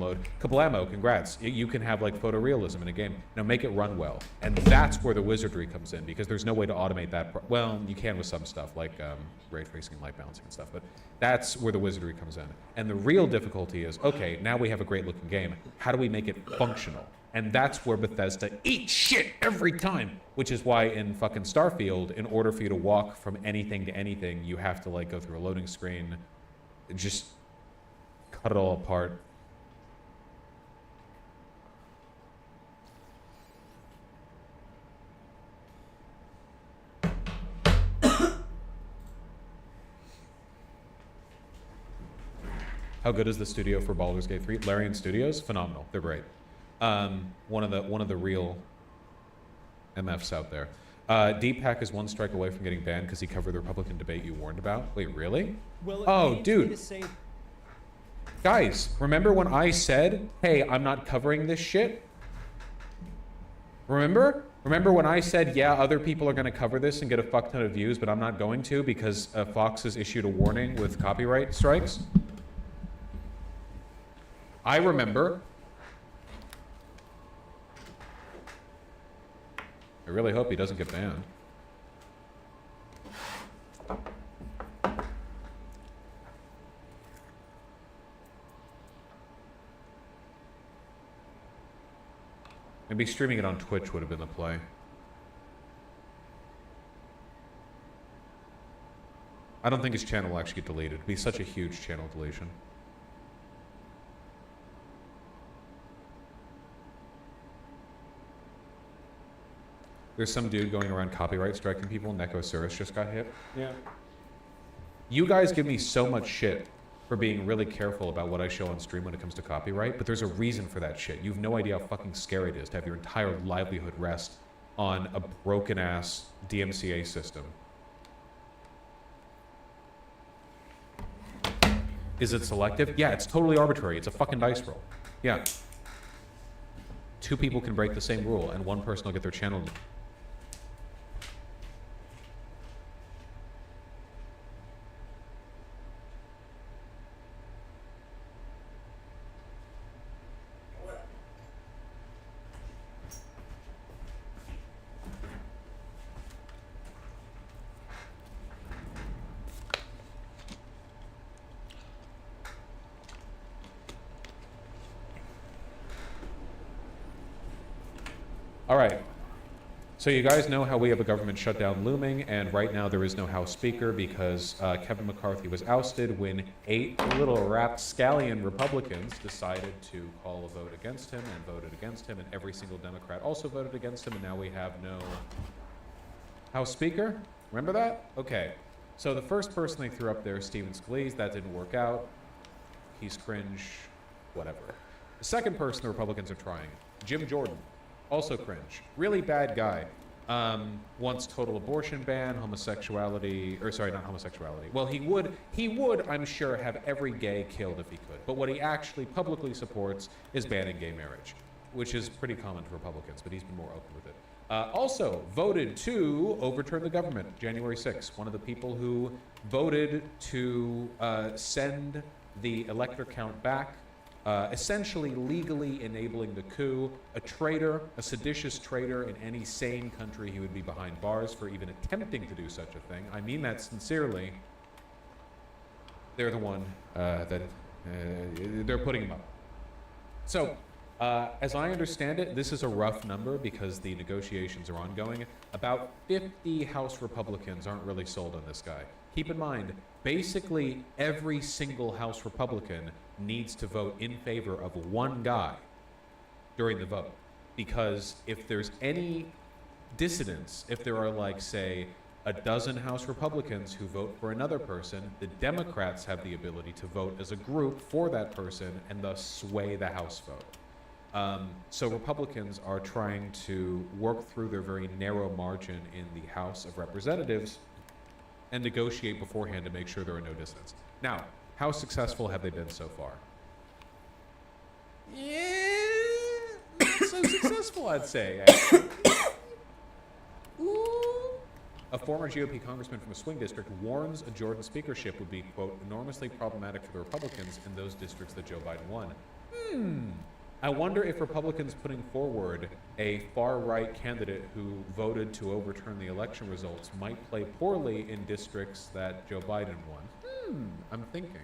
download. Kablamo, congrats. You can have like photorealism in a game. Now make it run well. And that's where the wizardry comes in, because there's no way to automate that. Well, you can with some stuff like ray tracing and light balancing and stuff, but that's where the wizardry comes in. And the real difficulty is, okay, now we have a great looking game. How do we make it functional? And that's where Bethesda eats shit every time, which is why in fucking Starfield, in order for you to walk from anything to anything, you have to like go through a loading screen, just cut it all apart. How good is the studio for Baldur's Gate 3? Larian Studios, phenomenal. They're great. One of the real MFs out there. Deepak is one strike away from getting banned because he covered the Republican debate you warned about. Wait, really? Well, oh, dude. Guys, remember when I said, hey, I'm not covering this shit? Remember? Remember when I said, yeah, other people are going to cover this and get a fuck ton of views, but I'm not going to because Fox has issued a warning with copyright strikes? I remember. I really hope he doesn't get banned. Maybe streaming it on Twitch would have been the play. I don't think his channel will actually get deleted. It'd be such a huge channel deletion. There's some dude going around copyright striking people. Nekosaurus just got hit. Yeah. You guys give me so much shit for being really careful about what I show on stream when it comes to copyright, but there's a reason for that shit. You have no idea how fucking scary it is to have your entire livelihood rest on a broken-ass DMCA system. Is it selective? Yeah, it's totally arbitrary. It's a fucking dice roll. Yeah. Two people can break the same rule, and one person will get their channel. All right. So you guys know how we have a government shutdown looming, and right now there is no House Speaker because Kevin McCarthy was ousted when 8 little rapscallion Republicans decided to call a vote against him and voted against him, and every single Democrat also voted against him, and now we have no House Speaker. Remember that? Okay. So the first person they threw up there is Stephen Scalise. That didn't work out. He's cringe. Whatever. The second person the Republicans are trying, Jim Jordan. Also cringe. Really bad guy. Wants total abortion ban, homosexuality, or sorry, not homosexuality. Well, he would, I'm sure, have every gay killed if he could. But what he actually publicly supports is banning gay marriage, which is pretty common to Republicans, but he's been more open with it. Also, voted to overturn the government, January 6th. One of the people who voted to send the elector count back, essentially legally enabling the coup. A traitor, a seditious traitor in any sane country, he would be behind bars for even attempting to do such a thing. I mean that sincerely. They're the one that they're putting him up. So, as I understand it, this is a rough number because the negotiations are ongoing. About 50 House Republicans aren't really sold on this guy. Keep in mind, basically every single House Republican needs to vote in favor of one guy during the vote. Because if there's any dissidence, if there are like, say, a dozen House Republicans who vote for another person, the Democrats have the ability to vote as a group for that person and thus sway the House vote. So Republicans are trying to work through their very narrow margin in the House of Representatives and negotiate beforehand to make sure there are no dissidents. Now, how successful have they been so far? Yeah, not so successful, I'd say. A former GOP congressman from a swing district warns a Jordan speakership would be, quote, enormously problematic for the Republicans in those districts that Joe Biden won. I wonder if Republicans putting forward a far-right candidate who voted to overturn the election results might play poorly in districts that Joe Biden won. I'm thinking.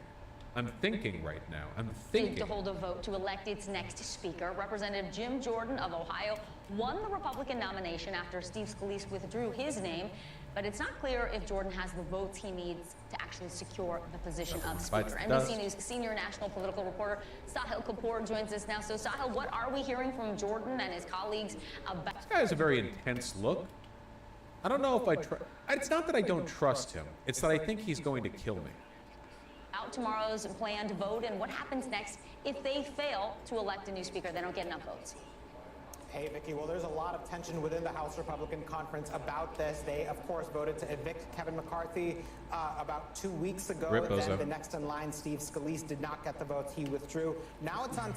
I'm thinking right now. I'm thinking. To hold a vote to elect its next speaker, Representative Jim Jordan of Ohio won the Republican nomination after Steve Scalise withdrew his name. But it's not clear if Jordan has the votes he needs to actually secure the position of Speaker. NBC News senior national political reporter Sahil Kapoor joins us now. So, Sahil, what are we hearing from Jordan and his colleagues about? This guy has a very intense look. I don't know if I trust. It's not that I don't trust him. It's that I think he's going to kill me. Out tomorrow's planned vote, and what happens next if they fail to elect a new speaker? They don't get enough votes. Hey, Vicky. Well, there's a lot of tension within the House Republican Conference about this. They, of course, voted to evict Kevin McCarthy about 2 weeks ago. Then the next in line, Steve Scalise, did not get the votes. He withdrew. Now it's on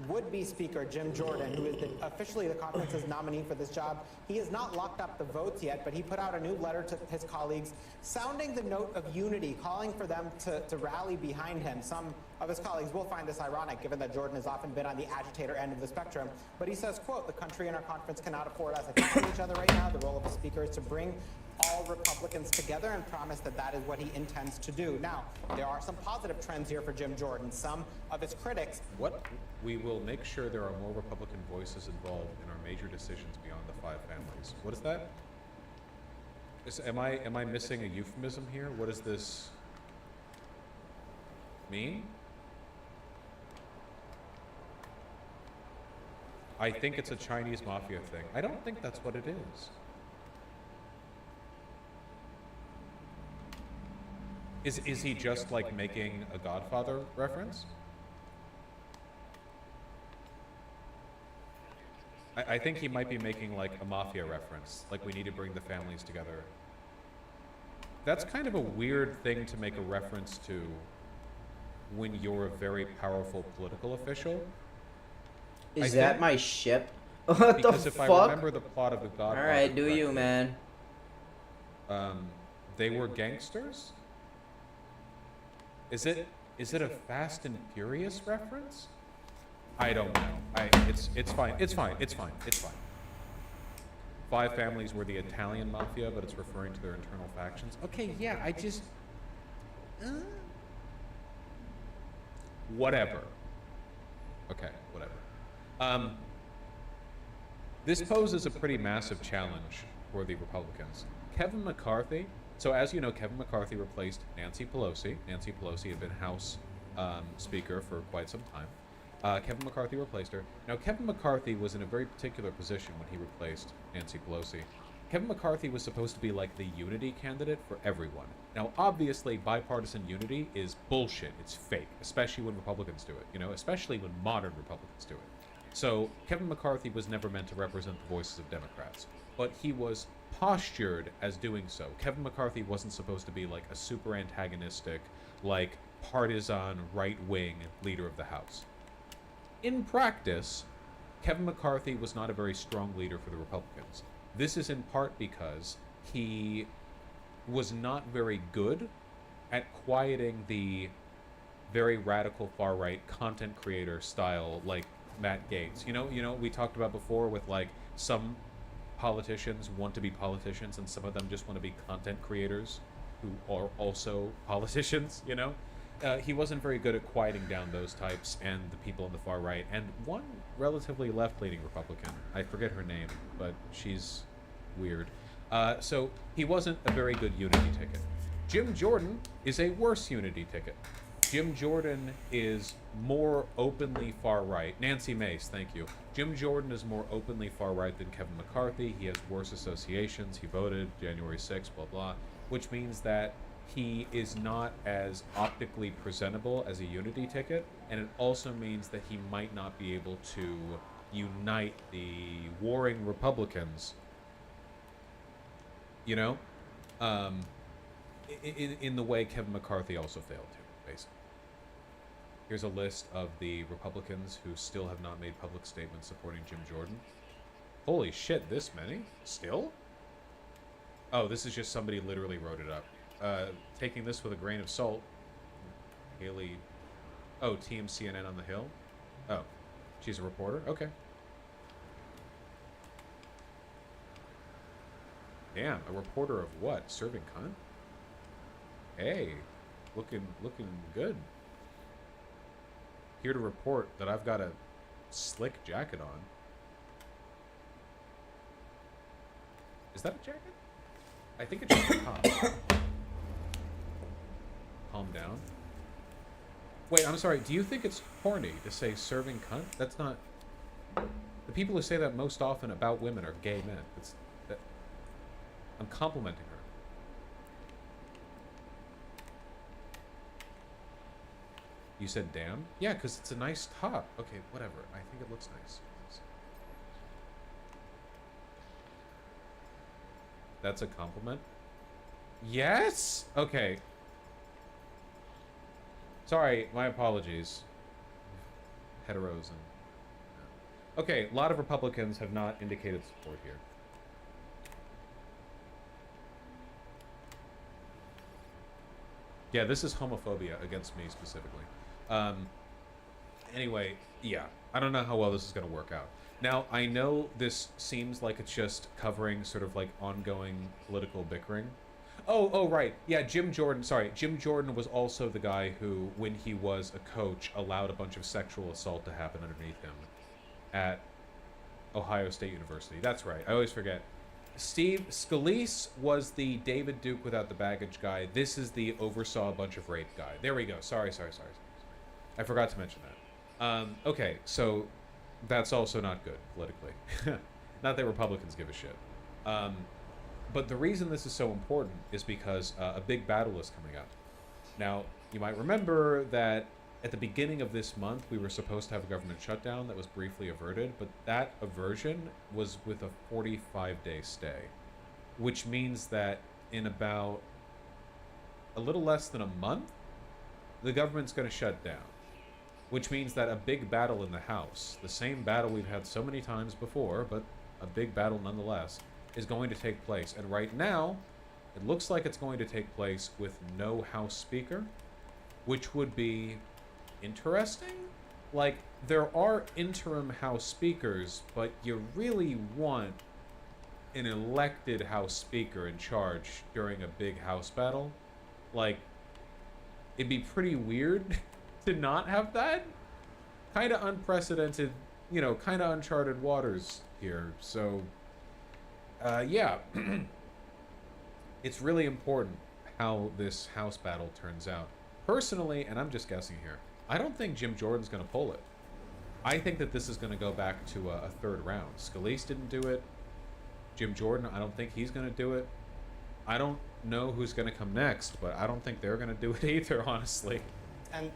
would-be Speaker Jim Jordan, who is officially the conference's nominee for this job. He has not locked up the votes yet, but he put out a new letter to his colleagues, sounding the note of unity, calling for them to rally behind him. Some of his colleagues will find this ironic, given that Jordan has often been on the agitator end of the spectrum. But he says, quote, "The country and our conference cannot afford us attacking each other right now. The role of the speaker is to bring all Republicans together," and promise that that is what he intends to do. Now, there are some positive trends here for Jim Jordan. Some of his critics. We will make sure there are more Republican voices involved in our major decisions beyond the 5 families. What is that? Am I missing a euphemism here? What does this mean? I think it's a Chinese mafia thing. I don't think that's what it is. Is he just like making a Godfather reference? I think he might be making like a mafia reference, like we need to bring the families together. That's kind of a weird thing to make a reference to when you're a very powerful political official. Is that my ship? What the fuck? Because if I remember the plot of the Godfather. Alright, do you, man. They were gangsters? Is it a Fast and Furious reference? I don't know. It's fine. It's fine. 5 families were the Italian mafia, but it's referring to their internal factions. Okay, yeah, I just whatever. Okay, whatever. This poses a pretty massive challenge for the Republicans. Kevin McCarthy. So as you know, Kevin McCarthy replaced Nancy Pelosi. Nancy Pelosi had been House Speaker for quite some time. Kevin McCarthy replaced her. Now, Kevin McCarthy was in a very particular position when he replaced Nancy Pelosi. Kevin McCarthy was supposed to be like the unity candidate for everyone. Now, obviously, bipartisan unity is bullshit. It's fake, especially when Republicans do it, you know, especially when modern Republicans do it. So, Kevin McCarthy was never meant to represent the voices of Democrats, but he was postured as doing so. Kevin McCarthy wasn't supposed to be like a super antagonistic, like partisan right-wing leader of the House. In practice, Kevin McCarthy was not a very strong leader for the Republicans. This is in part because he was not very good at quieting the very radical far-right content creator style like Matt Gaetz. You know, we talked about before with like some politicians want to be politicians and some of them just want to be content creators who are also politicians, you know? He wasn't very good at quieting down those types and the people on the far right. And one relatively left-leaning Republican, I forget her name, but she's weird. So he wasn't a very good unity ticket. Jim Jordan is a worse unity ticket. Jim Jordan is more openly far right. Nancy Mace, thank you. Jim Jordan is more openly far right than Kevin McCarthy. He has worse associations. He voted January 6th, blah, blah, which means that he is not as optically presentable as a unity ticket, and it also means that he might not be able to unite the warring Republicans, you know, in the way Kevin McCarthy also failed to, basically. Here's a list of the Republicans who still have not made public statements supporting Jim Jordan. Holy shit, this many? Still? Oh, this is just somebody literally wrote it up. Taking this with a grain of salt, Haley Oh, Team CNN on the Hill? Oh, she's a reporter? Okay. Damn, a reporter of what? Serving cunt? Hey, looking good. Here to report that I've got a slick jacket on. Is that a jacket? I think it's just a top. Calm down. Wait, I'm sorry. Do you think it's horny to say serving cunt? That's not... The people who say that most often about women are gay men. I'm complimenting her. You said damn? Yeah, because it's a nice top. Okay, whatever. I think it looks nice. That's a compliment? Yes? Okay. Sorry, my apologies. Heteros and... Okay, a lot of Republicans have not indicated support here. Yeah, this is homophobia against me specifically. Anyway, yeah, I don't know how well this is going to work out. Now, I know this seems like it's just covering sort of like ongoing political bickering. Oh, right. Yeah, Jim Jordan. Sorry, Jim Jordan was also the guy who, when he was a coach, allowed a bunch of sexual assault to happen underneath him at Ohio State University. That's right. I always forget. Steve Scalise was the David Duke without the baggage guy. This is the oversaw a bunch of rape guy. There we go. Sorry. I forgot to mention that. Okay, so that's also not good politically. Not that Republicans give a shit. But the reason this is so important is because a big battle is coming up. Now, you might remember that at the beginning of this month, we were supposed to have a government shutdown that was briefly averted, but that aversion was with a 45-day stay, which means that in about a little less than a month, the government's going to shut down, which means that a big battle in the House, the same battle we've had so many times before, but a big battle nonetheless, is going to take place. And right now, it looks like it's going to take place with no House Speaker, which would be interesting. Like, there are interim House Speakers, but you really want an elected House Speaker in charge during a big House battle. Like, it'd be pretty weird to not have that. Kind of unprecedented, you know, kind of uncharted waters here. So, yeah. It's really important how this House battle turns out. Personally, and I'm just guessing here, I don't think Jim Jordan's going to pull it. I think that this is going to go back to a third round. Scalise didn't do it. Jim Jordan, I don't think he's going to do it. I don't know who's going to come next, but I don't think they're going to do it either, honestly. And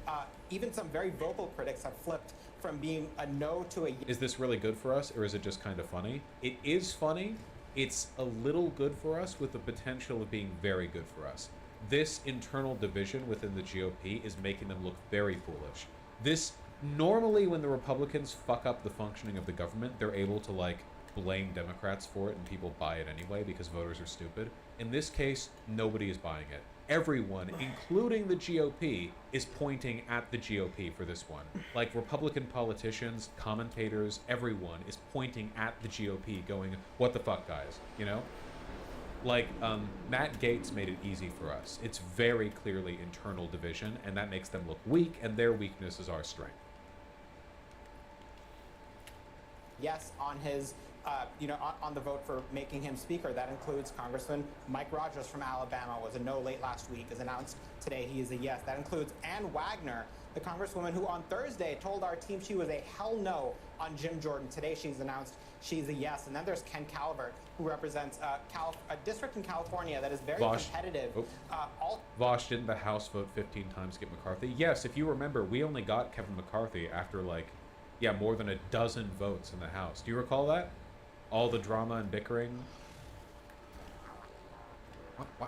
even some very vocal critics have flipped from being a no to a... Is this really good for us, or is it just kind of funny? It is funny. It's a little good for us with the potential of being very good for us. This internal division within the GOP is making them look very foolish. This, normally when the Republicans fuck up the functioning of the government, they're able to, like, blame Democrats for it and people buy it anyway because voters are stupid. In this case, nobody is buying it. Everyone, including the GOP, is pointing at the GOP for this one. Like, Republican politicians, commentators, everyone is pointing at the GOP going, what the fuck, guys, you know? Like, Matt Gaetz made it easy for us. It's very clearly internal division, and that makes them look weak, and their weakness is our strength. Yes, on his, on the vote for making him speaker. That includes Congressman Mike Rogers from Alabama, was a no late last week, is announced today he is a yes. That includes Ann Wagner, the congresswoman who on Thursday told our team she was a hell no on Jim Jordan. Today she's announced she's a yes. And then there's Ken Calvert, who represents a district in California that is very competitive. Vosh, didn't the House vote 15 times to get McCarthy? Yes, if you remember, we only got Kevin McCarthy after, like, yeah, more than a dozen votes in the House. Do you recall that? All the drama and bickering.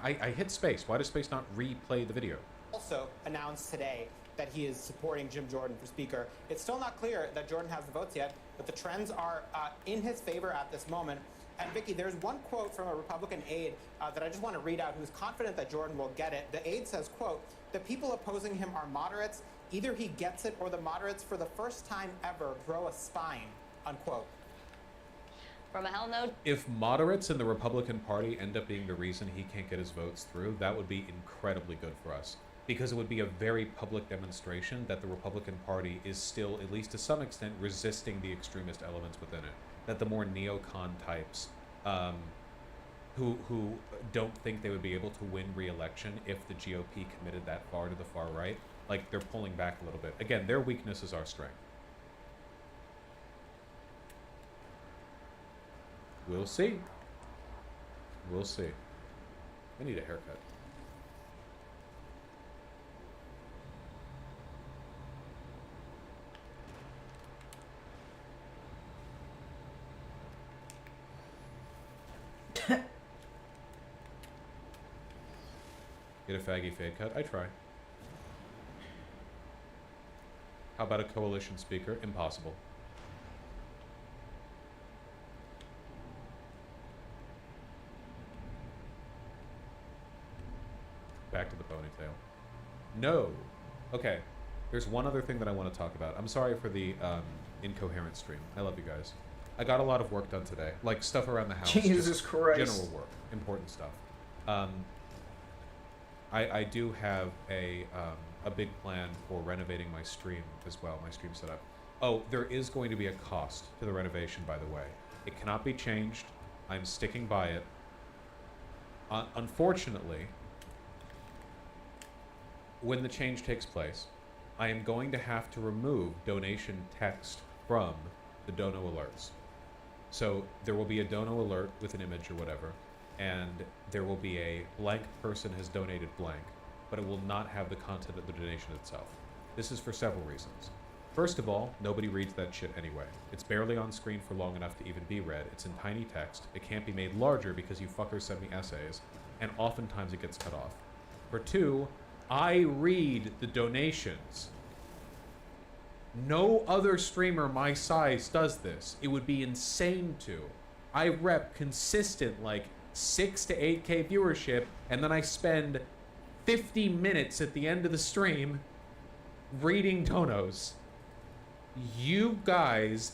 I hit space. Why does space not replay the video? Also announced today that he is supporting Jim Jordan for speaker. It's still not clear that Jordan has the votes yet, but the trends are in his favor at this moment. And Vicky, there's one quote from a Republican aide that I just want to read out, who's confident that Jordan will get it. The aide says, quote, "The people opposing him are moderates. either he gets it or the moderates for the first time ever grow a spine, unquote. From a Hell No. If moderates in the Republican Party end up being the reason he can't get his votes through, that would be incredibly good for us. Because it would be a very public demonstration that the Republican Party is still, at least to some extent, resisting the extremist elements within it. That the more neocon types, who don't think they would be able to win re-election if the GOP committed that far to the far right, like, they're pulling back a little bit. Again, their weakness is our strength. We'll see. We'll see. I need a haircut. Get a faggy fade cut? I try. How about a coalition speaker? Impossible. Back to the ponytail. No. Okay. There's one other thing that I want to talk about. I'm sorry for the incoherent stream. I love you guys. I got a lot of work done today. Like, stuff around the house. Jesus Christ. General work. Important stuff. I do have a big plan for renovating my stream as well, my stream setup. Oh, there is going to be a cost to the renovation, by the way. It cannot be changed. I'm sticking by it. Unfortunately, when the change takes place, I am going to have to remove donation text from the dono alerts. So there will be a dono alert with an image or whatever, and there will be a blank person has donated blank, but it will not have the content of the donation itself. This is for several reasons. First of all, nobody reads that shit anyway. It's barely on screen for long enough to even be read. It's in tiny text. It can't be made larger because you fuckers send me essays, and oftentimes it gets cut off. For two, I read the donations. No other streamer my size does this. It would be insane to. I rep consistent, like, 6 to 8K viewership, and then I spend 50 minutes at the end of the stream reading donos. You guys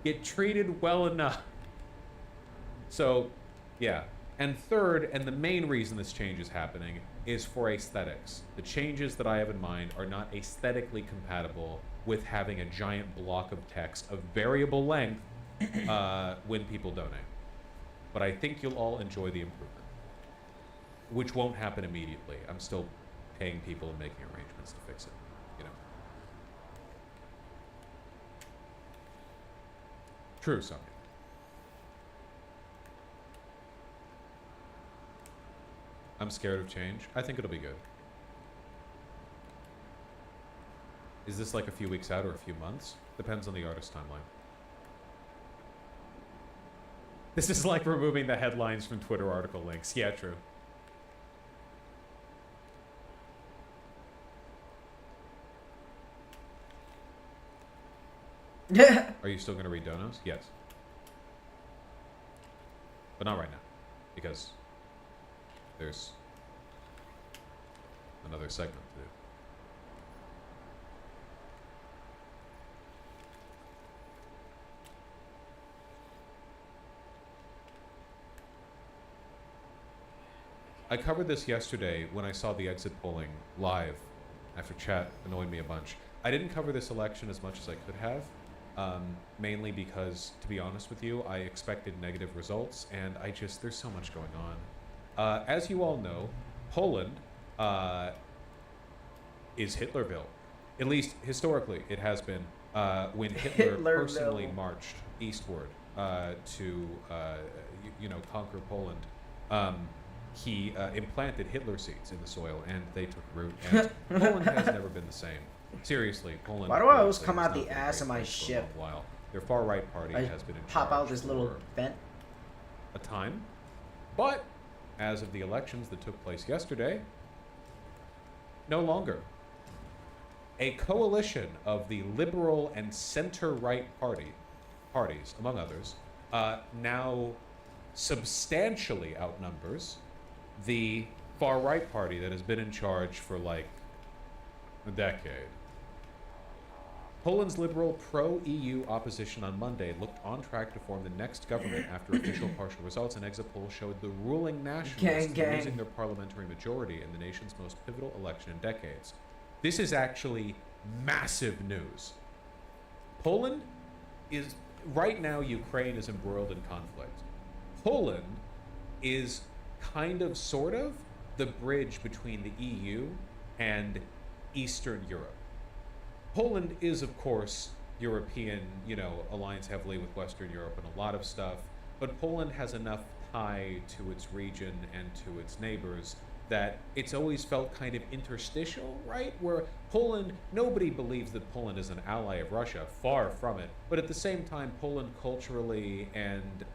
get treated well enough. So, yeah. And third, and the main reason this change is happening, is for aesthetics. The changes that I have in mind are not aesthetically compatible with having a giant block of text of variable length when people donate. But I think you'll all enjoy the improvement, which won't happen immediately. I'm still paying people and making arrangements to fix it, you know. True, Sonia. I'm scared of change. I think it'll be good. Is this like a few weeks out or a few months? Depends on the artist timeline. This is like removing the headlines from Twitter article links. Yeah, true. Are you still going to read donos? Yes. But not right now. Because there's another segment to do. I covered this yesterday when I saw the exit polling live after chat annoyed me a bunch. I didn't cover this election as much as I could have, mainly because, to be honest with you, I expected negative results, and there's so much going on. As you all know, Poland is Hitlerville. At least historically, it has been. When Hitler personally marched eastward to, conquer Poland, he implanted Hitler seeds in the soil, and they took root. And Poland has never been the same. Seriously, Poland. Why do I always come out the ass of my ship? While their far-right party has been in pop charge out this little vent. A time, but as of the elections that took place yesterday, no longer. A coalition of the liberal and center-right parties, among others, now substantially outnumbers the far-right party that has been in charge for like A decade. Poland's liberal pro-EU opposition on Monday looked on track to form the next government after official partial results. An exit poll showed the ruling nationalists losing their parliamentary majority in the nation's most pivotal election in decades. This is actually massive news. Poland is, right now, Ukraine is embroiled in conflict. Poland is kind of, sort of, the bridge between the EU and Eastern Europe. Poland is, of course, European, aligns heavily with Western Europe and a lot of stuff, but Poland has enough tie to its region and to its neighbors that it's always felt kind of interstitial, right? Where Poland, nobody believes that Poland is an ally of Russia, far from it, but at the same time, Poland culturally and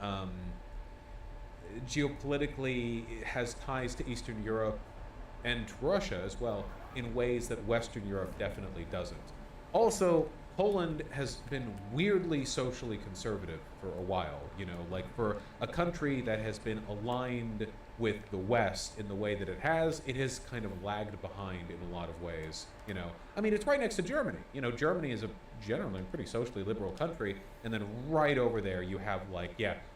geopolitically has ties to Eastern Europe and to Russia as well in ways that Western Europe definitely doesn't. Also, Poland has been weirdly socially conservative for a while, like for a country that has been aligned with the West in the way that it has kind of lagged behind in a lot of ways, I mean, it's right next to Germany. Germany is a generally pretty socially liberal country, and then right over there you have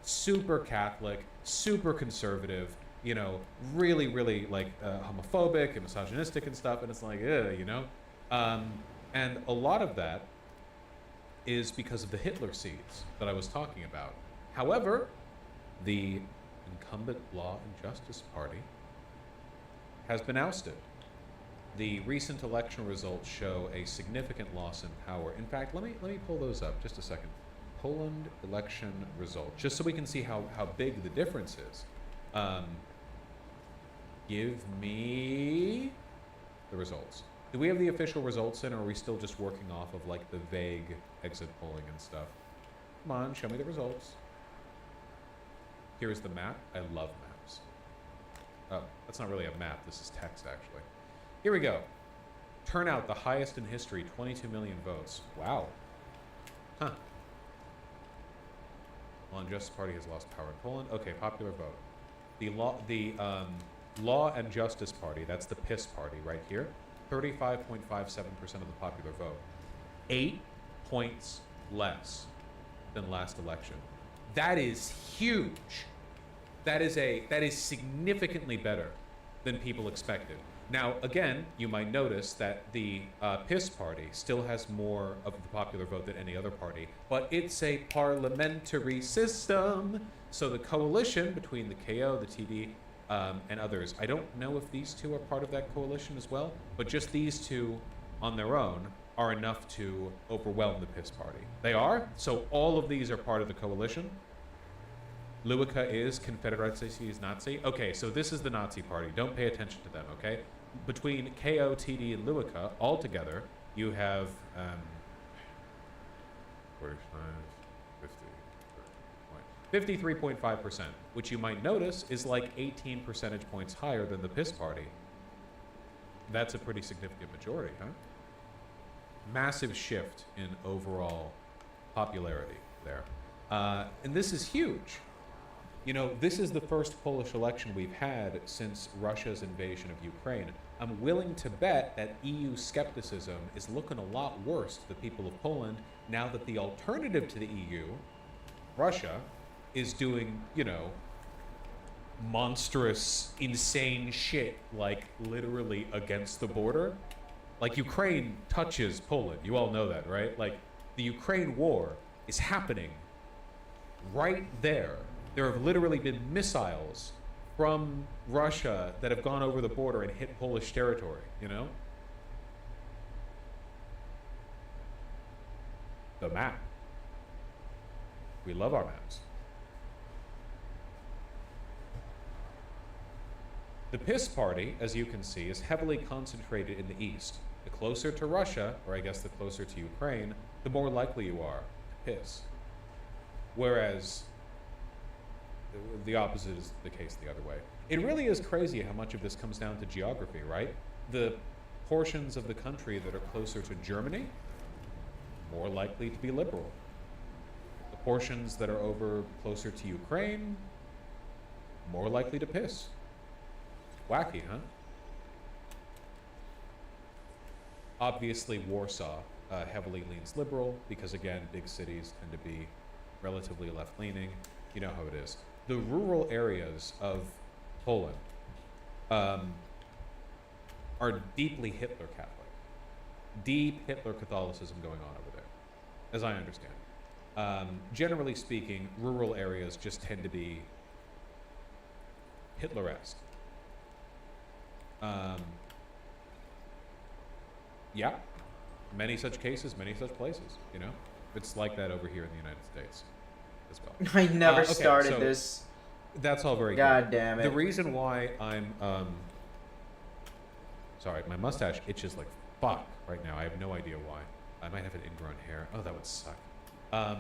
super Catholic, super conservative, really, really homophobic and misogynistic and stuff, and it's like, and a lot of that is because of the Hitler seeds that I was talking about. However, the incumbent Law and Justice Party has been ousted. The recent election results show a significant loss in power. In fact, let me pull those up just a second. Poland election results, just so we can see how big the difference is. Give me the results. Do we have the official results in, or are we still just working off of the vague exit polling and stuff? Come on, show me the results. Here's the map. I love maps. Oh, that's not really a map. This is text, actually. Here we go. Turnout, the highest in history, 22 million votes. Wow. Huh. Law and Justice Party has lost power in Poland. Okay, popular vote. The Law and Justice Party, that's the PiS party right here, 35.57% of the popular vote. 8 points less than last election. That is huge. That is significantly better than people expected. Now, again, you might notice that the PiS party still has more of the popular vote than any other party, but it's a parliamentary system. So the coalition between the KO, the TD, and others, I don't know if these two are part of that coalition as well, but just these two on their own are enough to overwhelm the PiS party. They are? So all of these are part of the coalition? Lewica is, Konfederacja is Nazi? Okay, so this is the Nazi party. Don't pay attention to them, okay? Between KO, TD, and Lewica, all together, you have 53.5%, which you might notice is 18 percentage points higher than the PiS party. That's a pretty significant majority, huh? Massive shift in overall popularity there. And this is huge. This is the first Polish election we've had since Russia's invasion of Ukraine. I'm willing to bet that EU skepticism is looking a lot worse to the people of Poland now that the alternative to the EU, Russia, is doing, monstrous, insane shit, literally against the border. Ukraine touches Poland. You all know that, right? The Ukraine war is happening right there. There have literally been missiles from Russia that have gone over the border and hit Polish territory, The map. We love our maps. The PiS party, as you can see, is heavily concentrated in the east. The closer to Russia, or I guess the closer to Ukraine, the more likely you are to PiS. Whereas the opposite is the case the other way. It really is crazy how much of this comes down to geography, right? The portions of the country that are closer to Germany, more likely to be liberal. The portions that are over closer to Ukraine, more likely to PiS. Wacky, huh? Obviously, Warsaw heavily leans liberal because, again, big cities tend to be relatively left-leaning. You know how it is. The rural areas of Poland are deeply Hitler Catholic. Deep Hitler Catholicism going on over there, as I understand. Generally speaking, rural areas just tend to be Hitler-esque. Yeah, many such cases, many such places, you know? It's like that over here in the United States as well. I never Okay, started so this. That's all very God good. damn it. The reason why I'm, sorry, my mustache itches like fuck right now. I have no idea why. I might have an ingrown hair. Oh, that would suck. What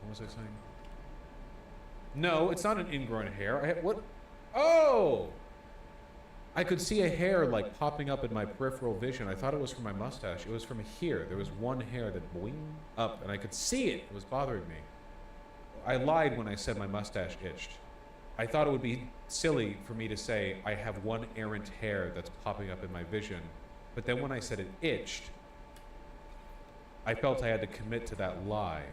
was I saying? No, it's not an ingrown hair. What? Oh! I could see a hair like popping up in my peripheral vision. I thought it was from my mustache. It was from here. There was one hair that boing up, and I could see it. It was bothering me. I lied when I said my mustache itched. I thought it would be silly for me to say I have one errant hair that's popping up in my vision. But then when I said it itched, I felt I had to commit to that lie.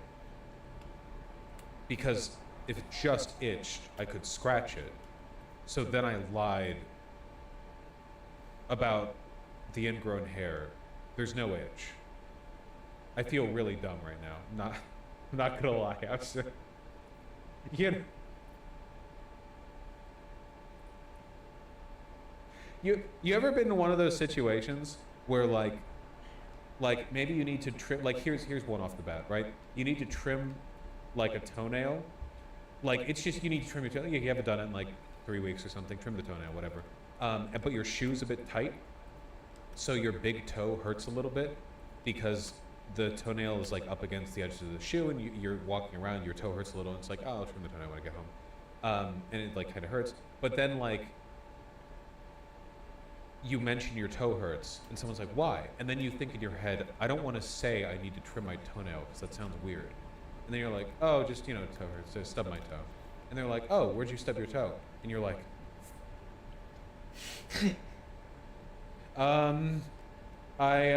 Because if it just itched, I could scratch it. So then I lied about the ingrown hair. There's no itch. I feel really dumb right now. I'm not gonna lie. I'm so, you know, you ever been in one of those situations where like maybe you need to trim, like here's one off the bat, right? You need to trim like a toenail. Like it's just, you need to trim your toenail. You haven't done it in like 3 weeks or something. Trim the toenail, whatever. But your shoe's a bit tight, so your big toe hurts a little bit because the toenail is like up against the edges of the shoe, and you're walking around, your toe hurts a little, and it's like, oh, I'll trim the toenail when I get home. And it like kind of hurts. But then like you mention your toe hurts, and someone's like, why? And then you think in your head, I don't want to say I need to trim my toenail because that sounds weird. And then you're like, oh, just, you know, toe hurts, so stub my toe. And they're like, oh, where'd you stub your toe? And you're like, I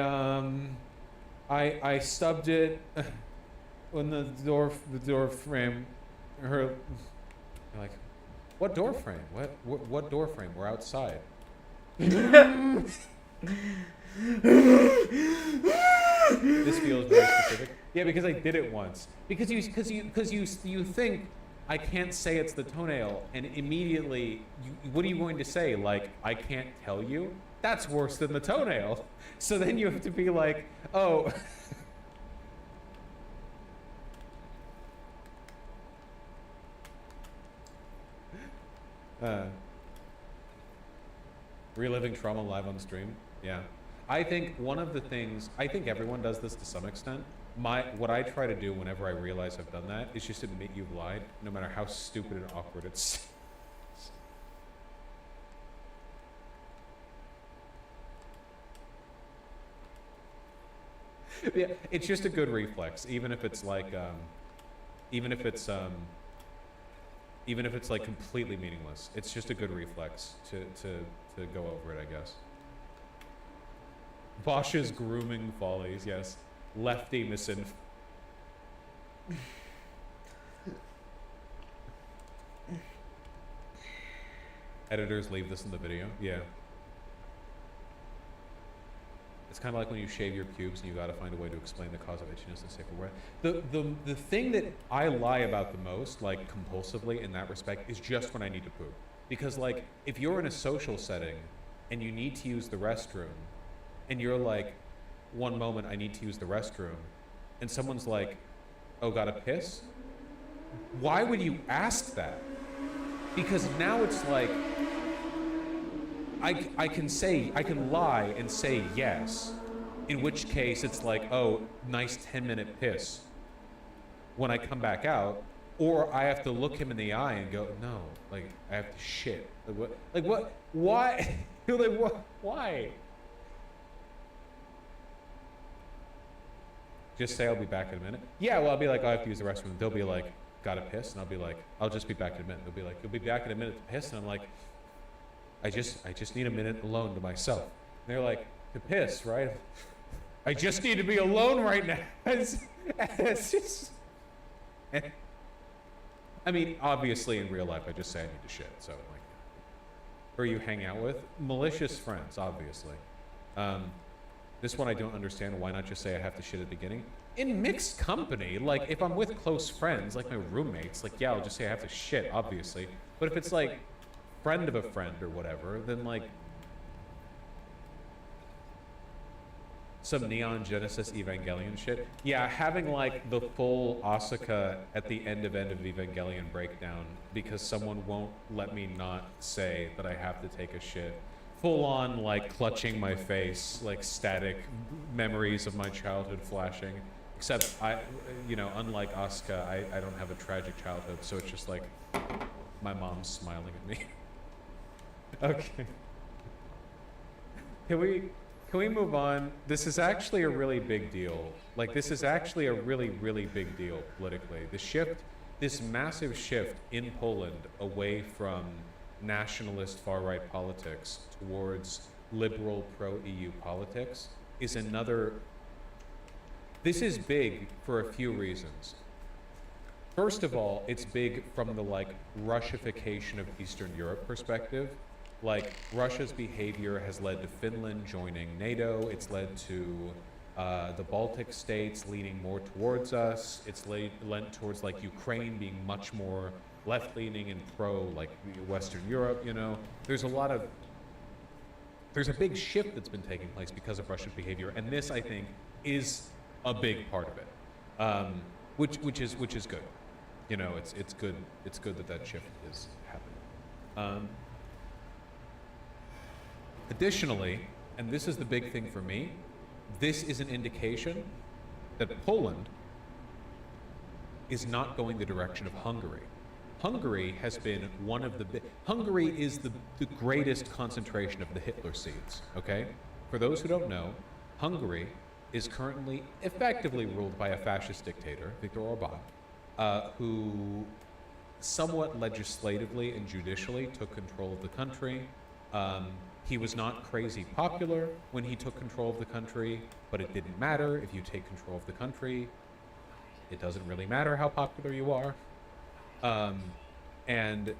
stubbed it when the door frame hurt. You're like, what door frame? What door frame? We're outside. This feels very specific. Yeah, because I did it once. Because you think I can't say it's the toenail, and immediately, what are you going to say? Like, I can't tell you? That's worse than the toenail. So then you have to be like, oh. Reliving trauma live on stream. Yeah. I think one of the things, I think everyone does this to some extent. What I try to do whenever I realize I've done that is just admit you've lied, no matter how stupid and awkward it's. Yeah, it's just a good reflex, even if it's like, even if it's like completely meaningless. It's just a good reflex to go over it, I guess. Bosch's grooming follies, yes. Lefty misinf. Editors leave this in the video. Yeah. It's kind of like when you shave your pubes and you gotta find a way to explain the cause of itchiness in a safer way. The thing that I lie about the most, like compulsively in that respect, is just when I need to poop. Because like, if you're in a social setting and you need to use the restroom, and you're like, one moment I need to use the restroom, and someone's like, oh, gotta piss? Why would you ask that? Because now it's like, I can lie and say yes, in which case it's like, oh, nice 10-minute piss when I come back out, or I have to look him in the eye and go, no, like, I have to shit. Like what? Why? Like, what? Why? Just say I'll be back in a minute. Yeah, well, I'll be like, oh, I have to use the restroom. They'll be like, gotta piss? And I'll be like, I'll just be back in a minute. They'll be like, you'll be back in a minute to piss? And I'm like, I just need a minute alone to myself. And they're like, to piss, right? I just need to be alone right now. It's just... I mean, obviously in real life, I just say I need to shit, so like... Who you hang out with? Malicious friends, obviously. This one I don't understand. Why not just say I have to shit at the beginning? In mixed company, like if I'm with close friends, like my roommates, like yeah, I'll just say I have to shit, obviously. But if it's like friend of a friend or whatever, then like some Neon Genesis Evangelion shit. Yeah, having like the full Asuka at the end of Evangelion breakdown because someone won't let me not say that I have to take a shit. Full on like clutching my face, like static memories of my childhood flashing. Except I, you know, unlike Asuka, I don't have a tragic childhood, so it's just like my mom's smiling at me. Okay. Can we move on? This is actually a really big deal. Like, this is actually a really, really big deal politically. The shift, this massive shift in Poland away from nationalist far-right politics towards liberal pro-EU politics is another... This is big for a few reasons. First of all, it's big from the, like, Russification of Eastern Europe perspective. Like, Russia's behavior has led to Finland joining NATO. It's led to the Baltic states leaning more towards us. It's lent towards, like, Ukraine being much more left-leaning and pro, like, Western Europe, you know? There's a big shift that's been taking place because of Russian behavior, and this, I think, is a big part of it, which is good. You know, it's good that shift is happening. Additionally, and this is the big thing for me, this is an indication that Poland is not going the direction of Hungary. Hungary has been one of the Hungary is the greatest concentration of the Hitler seeds, okay? For those who don't know, Hungary is currently effectively ruled by a fascist dictator, Viktor Orban, who somewhat legislatively and judicially took control of the country. He was not crazy popular when he took control of the country, but it didn't matter. If you take control of the country, it doesn't really matter how popular you are. And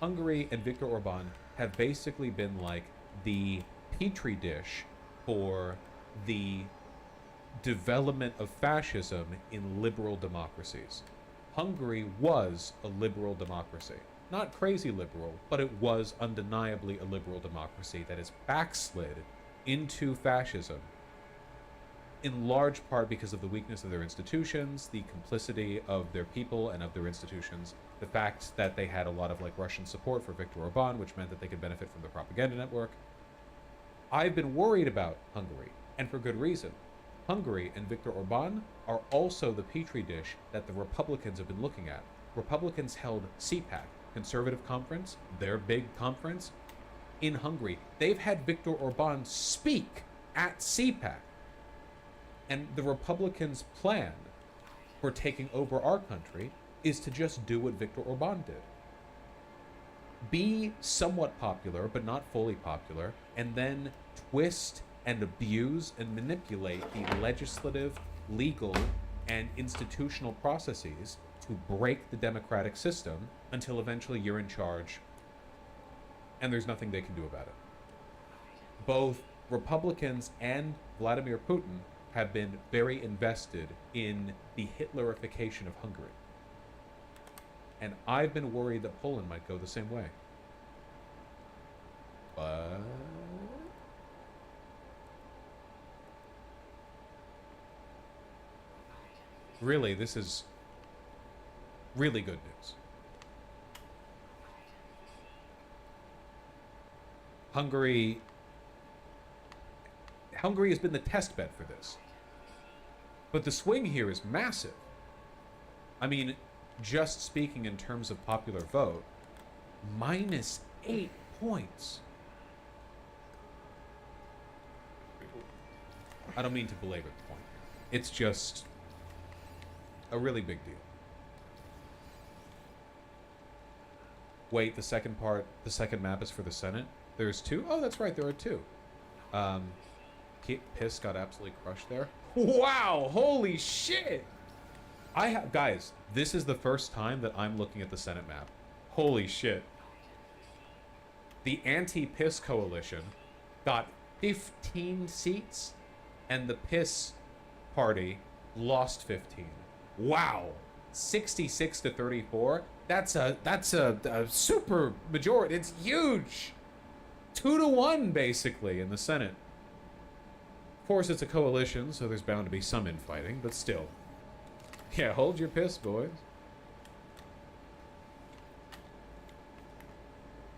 Hungary and Viktor Orban have basically been like the petri dish for the development of fascism in liberal democracies. Hungary was a liberal democracy. Not crazy liberal, but it was undeniably a liberal democracy that has backslid into fascism, in large part because of the weakness of their institutions, the complicity of their people and of their institutions, the fact that they had a lot of like Russian support for Viktor Orban, which meant that they could benefit from the propaganda network. I've been worried about Hungary, and for good reason. Hungary and Viktor Orban are also the petri dish that the Republicans have been looking at. Republicans held CPAC, Conservative Conference, their big conference, in Hungary. They've had Viktor Orban speak at CPAC. And the Republicans' plan for taking over our country is to just do what Viktor Orban did. Be somewhat popular, but not fully popular, and then twist and abuse and manipulate the legislative, legal, and institutional processes to break the democratic system until eventually you're in charge and there's nothing they can do about it. Both Republicans and Vladimir Putin have been very invested in the Hitlerification of Hungary. And I've been worried that Poland might go the same way. But... really, this is really good news. Hungary has been the test bed for this. But the swing here is massive. I mean, just speaking in terms of popular vote, -8 points. I don't mean to belabor the point. It's just a really big deal. Wait, the second map is for the Senate? There's 2? Oh, that's right, there are 2. Piss got absolutely crushed there. Wow! Holy shit! Guys, this is the first time that I'm looking at the Senate map. Holy shit. The anti-Piss coalition got 15 seats, and the Piss party lost 15. Wow. 66 to 34. That's a super majority. It's huge. 2-1 basically in the Senate. Of course, it's a coalition, so there's bound to be some infighting, but still. Yeah, hold your piss, boys.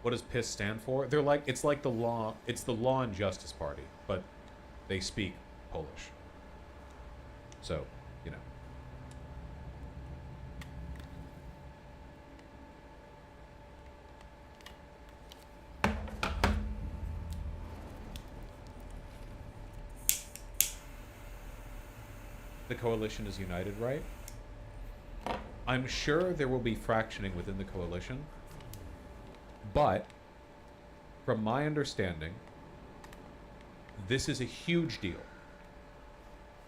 What does PIS stand for? It's like the Law and Justice Party, but they speak Polish. So, you know. The coalition is united, right? I'm sure there will be fractioning within the coalition, but from my understanding, this is a huge deal.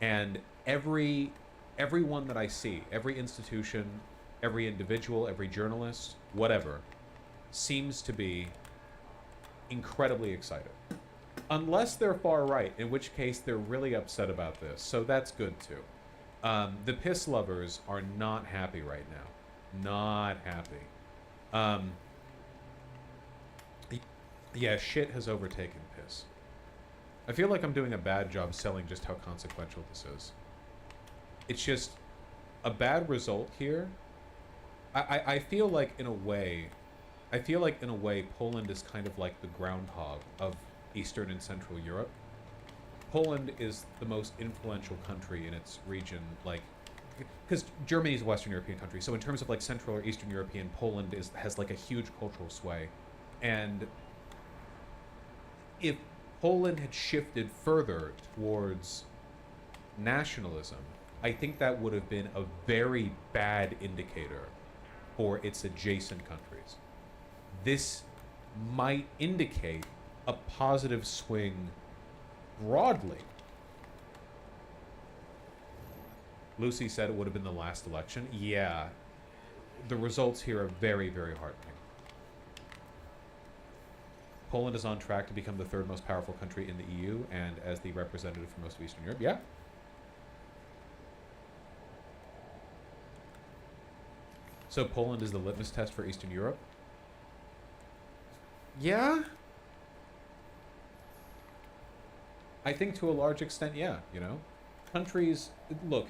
And everyone that I see, every institution, every individual, every journalist, whatever, seems to be incredibly excited. Unless they're far right, in which case they're really upset about this. So that's good too. The piss lovers are not happy right now. Not happy. Yeah, shit has overtaken piss. I feel like I'm doing a bad job selling just how consequential this is. It's just a bad result here. I feel like in a way, Poland is kind of like the groundhog of Eastern and Central Europe. Poland is the most influential country in its region, like, because Germany is a Western European country, so in terms of like Central or Eastern European, Poland has like a huge cultural sway. And if Poland had shifted further towards nationalism, I think that would have been a very bad indicator for its adjacent countries. This might indicate a positive swing broadly. Lucy said it would have been the last election. Yeah, the results here are very, very heartening. Poland is on track to become the third most powerful country in the EU and as the representative for most of Eastern Europe. Yeah. So Poland is the litmus test for Eastern Europe? Yeah. I think to a large extent, yeah, you know. Countries, look,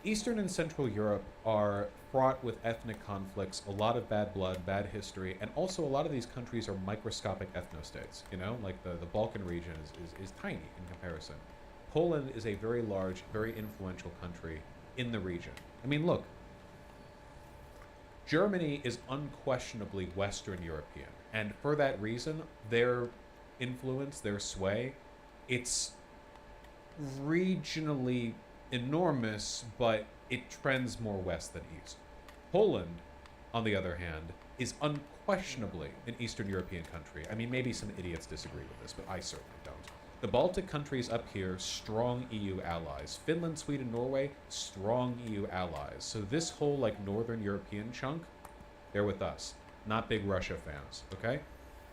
Eastern and Central Europe are fraught with ethnic conflicts, a lot of bad blood, bad history, and also a lot of these countries are microscopic ethnostates, you know, like the Balkan region is tiny in comparison. Poland is a very large, very influential country in the region. I mean, look, Germany is unquestionably Western European, and for that reason, their influence, their sway, it's regionally enormous, but it trends more west than east. Poland, on the other hand, is unquestionably an Eastern European country. I mean, maybe some idiots disagree with this, but I certainly don't. The Baltic countries up here, strong EU allies. Finland, Sweden, Norway, strong EU allies. So this whole, like, Northern European chunk, they're with us. Not big Russia fans, okay?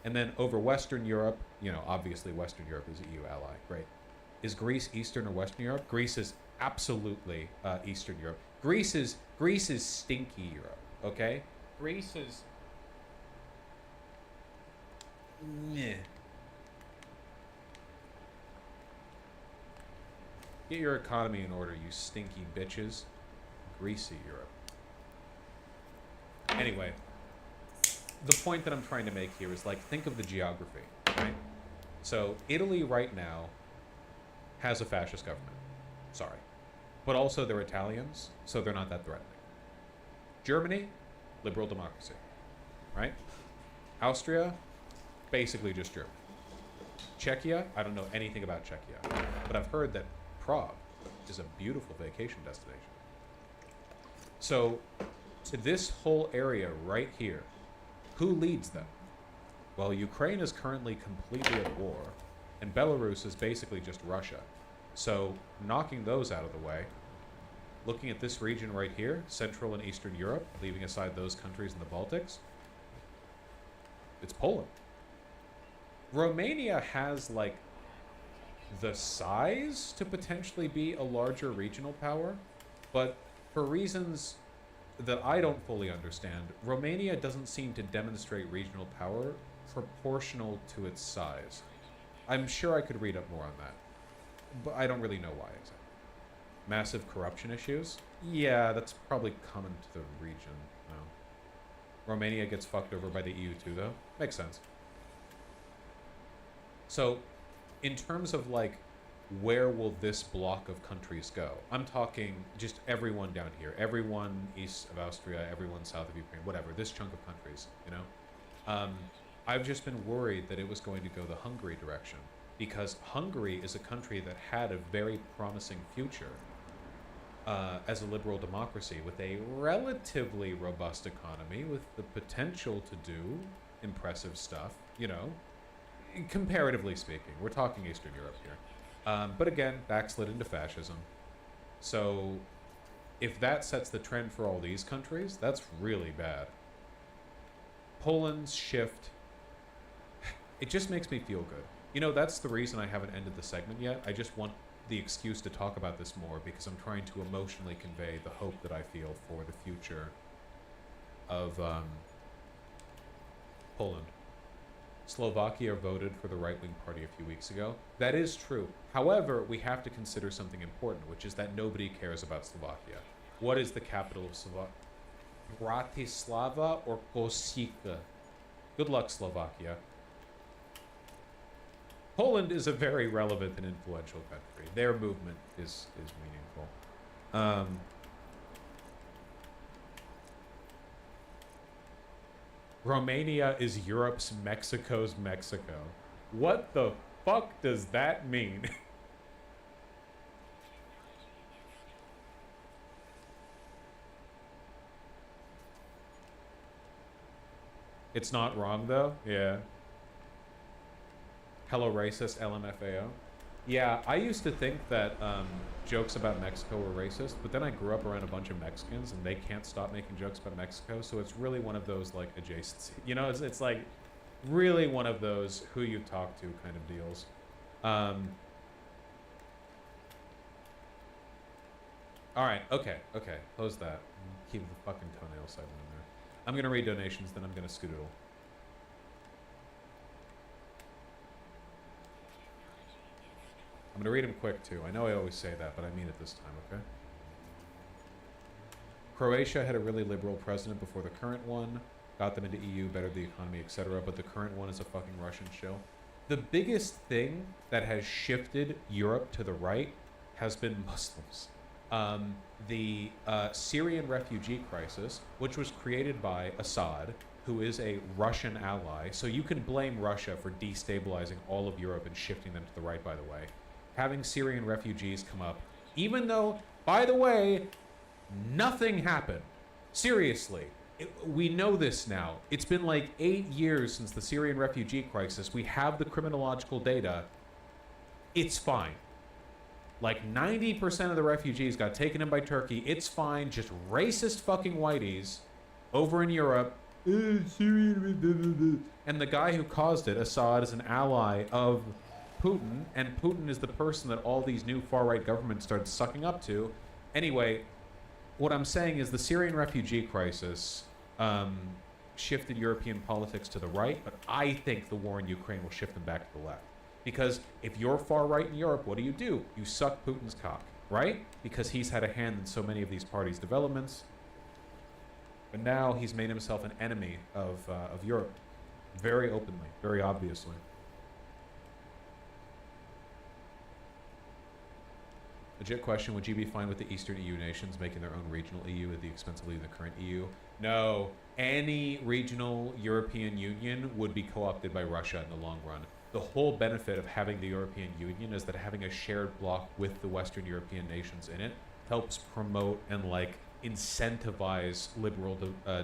And then over Western Europe, you know, obviously Western Europe is an EU ally. Great. Is Greece Eastern or Western Europe? Greece is absolutely Eastern Europe. Greece is stinky Europe, okay? Greece is... meh. Get your economy in order, you stinky bitches. Greasy Europe. Anyway, the point that I'm trying to make here is, like, think of the geography, right? So Italy right now has a fascist government. Sorry. But also they're Italians, so they're not that threatening. Germany, liberal democracy, right? Austria, basically just Germany. Czechia, I don't know anything about Czechia, but I've heard that Prague is a beautiful vacation destination. So, to this whole area right here, who leads them? Well, Ukraine is currently completely at war. and Belarus is basically just Russia. So knocking those out of the way, looking at this region right here, Central and Eastern Europe, leaving aside those countries in the Baltics, it's Poland. Romania has, like, the size to potentially be a larger regional power, but for reasons that I don't fully understand, Romania doesn't seem to demonstrate regional power proportional to its size. I'm sure I could read up more on that, but I don't really know why exactly. Massive corruption issues? Yeah, that's probably common to the region. No. Romania gets fucked over by the EU too, though. Makes sense. So, in terms of, like, where will this block of countries go? I'm talking just everyone down here. Everyone east of Austria, everyone south of Ukraine, whatever. This chunk of countries, you know? I've just been worried that it was going to go the Hungary direction, because Hungary is a country that had a very promising future as a liberal democracy with a relatively robust economy with the potential to do impressive stuff, you know, comparatively speaking. We're talking Eastern Europe here. But again, backslid into fascism. So if that sets the trend for all these countries, that's really bad. Poland's shift, it just makes me feel good. You know, that's the reason I haven't ended the segment yet. I just want the excuse to talk about this more because I'm trying to emotionally convey the hope that I feel for the future of Poland. Slovakia voted for the right-wing party a few weeks ago. That is true. However, we have to consider something important, which is that nobody cares about Slovakia. What is the capital of Slovakia? Bratislava or Kosice? Good luck, Slovakia. Poland is a very relevant and influential country. Their movement is meaningful. Romania is Europe's Mexico's Mexico. What the fuck does that mean? It's not wrong, though? Yeah. Hello, racist, LMFAO. Yeah, I used to think that jokes about Mexico were racist, but then I grew up around a bunch of Mexicans, and they can't stop making jokes about Mexico, so it's really one of those, like, adjacency. You know, it's like, really one of those who you talk to kind of deals. Alright, okay. Close that. Keep the fucking toenail segment in there. I'm gonna read donations, then I'm gonna scoodle. I'm gonna read them quick too. I know I always say that, but I mean it this time, okay? Croatia had a really liberal president before the current one. Got them into EU, bettered the economy, etc. But the current one is a fucking Russian shill. The biggest thing that has shifted Europe to the right has been Muslims. The Syrian refugee crisis, which was created by Assad, who is a Russian ally. So you can blame Russia for destabilizing all of Europe and shifting them to the right, by the way. Having Syrian refugees come up, even though, by the way, nothing happened. Seriously, we know this now. It's been like 8 years since the Syrian refugee crisis. We have the criminological data. It's fine. Like 90% of the refugees got taken in by Turkey. It's fine. Just racist fucking whiteys over in Europe. Syrian. And the guy who caused it, Assad, is an ally of Putin, and Putin is the person that all these new far-right governments started sucking up to. Anyway, what I'm saying is the Syrian refugee crisis shifted European politics to the right, but I think the war in Ukraine will shift them back to the left. Because if you're far-right in Europe, what do? You suck Putin's cock, right? Because he's had a hand in so many of these parties' developments. But now he's made himself an enemy of Europe, very openly, very obviously. Legit question, would you be fine with the Eastern EU nations making their own regional EU at the expense of leaving the current EU? No. Any regional European Union would be co-opted by Russia in the long run. The whole benefit of having the European Union is that having a shared bloc with the Western European nations in it helps promote and, like, incentivize liberal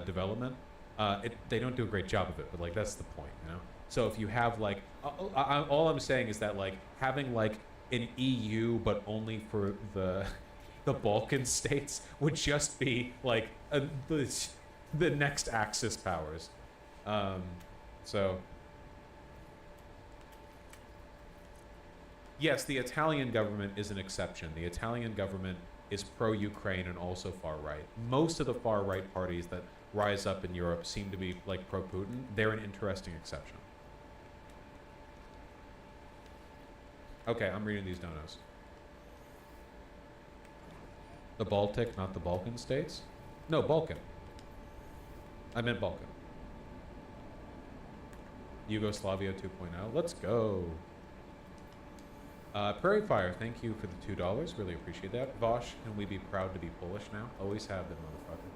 development. They don't do a great job of it, but, like, that's the point, you know? So if you have like, all I'm saying is that like having like an EU but only for the Balkan states would just be like the next Axis powers. So yes, the Italian government is an exception. The Italian government is pro-Ukraine and also far-right. Most of the far-right parties that rise up in Europe seem to be like pro-Putin. They're an interesting exception. Okay, I'm reading these donos. The Baltic, not the Balkan states? No, Balkan. I meant Balkan. Yugoslavia 2.0. Let's go. Prairie Fire, thank you for the $2. Really appreciate that. Vosh, can we be proud to be Polish now? Always have been, motherfucker.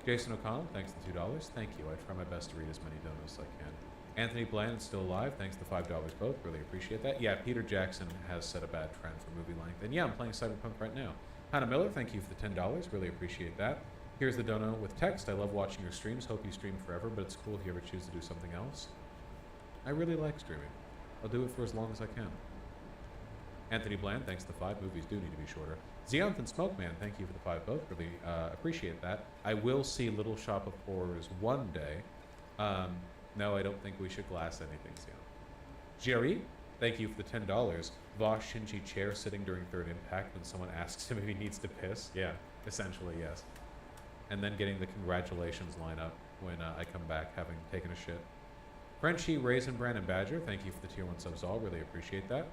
Jason O'Connell, thanks for the $2. Thank you. I try my best to read as many donos as I can. Anthony Bland is still alive. Thanks to $5 both. Really appreciate that. Yeah, Peter Jackson has set a bad trend for movie length. And yeah, I'm playing Cyberpunk right now. Hannah Miller, thank you for the $10. Really appreciate that. Here's the dono with text. I love watching your streams. Hope you stream forever, but it's cool if you ever choose to do something else. I really like streaming. I'll do it for as long as I can. Anthony Bland, thanks to the 5. Movies do need to be shorter. Zeonth and Smokeman, thank you for the 5 both. Really appreciate that. I will see Little Shop of Horrors one day. No, I don't think we should glass anything, Zeonth. Jerry, thank you for the $10. Vosh Shinji chair sitting during Third Impact when someone asks him if he needs to piss. Yeah, essentially, yes. And then getting the congratulations lineup when I come back having taken a shit. Frenchie, Raisin Bran, and Badger, thank you for the tier 1 subs all. Really appreciate that.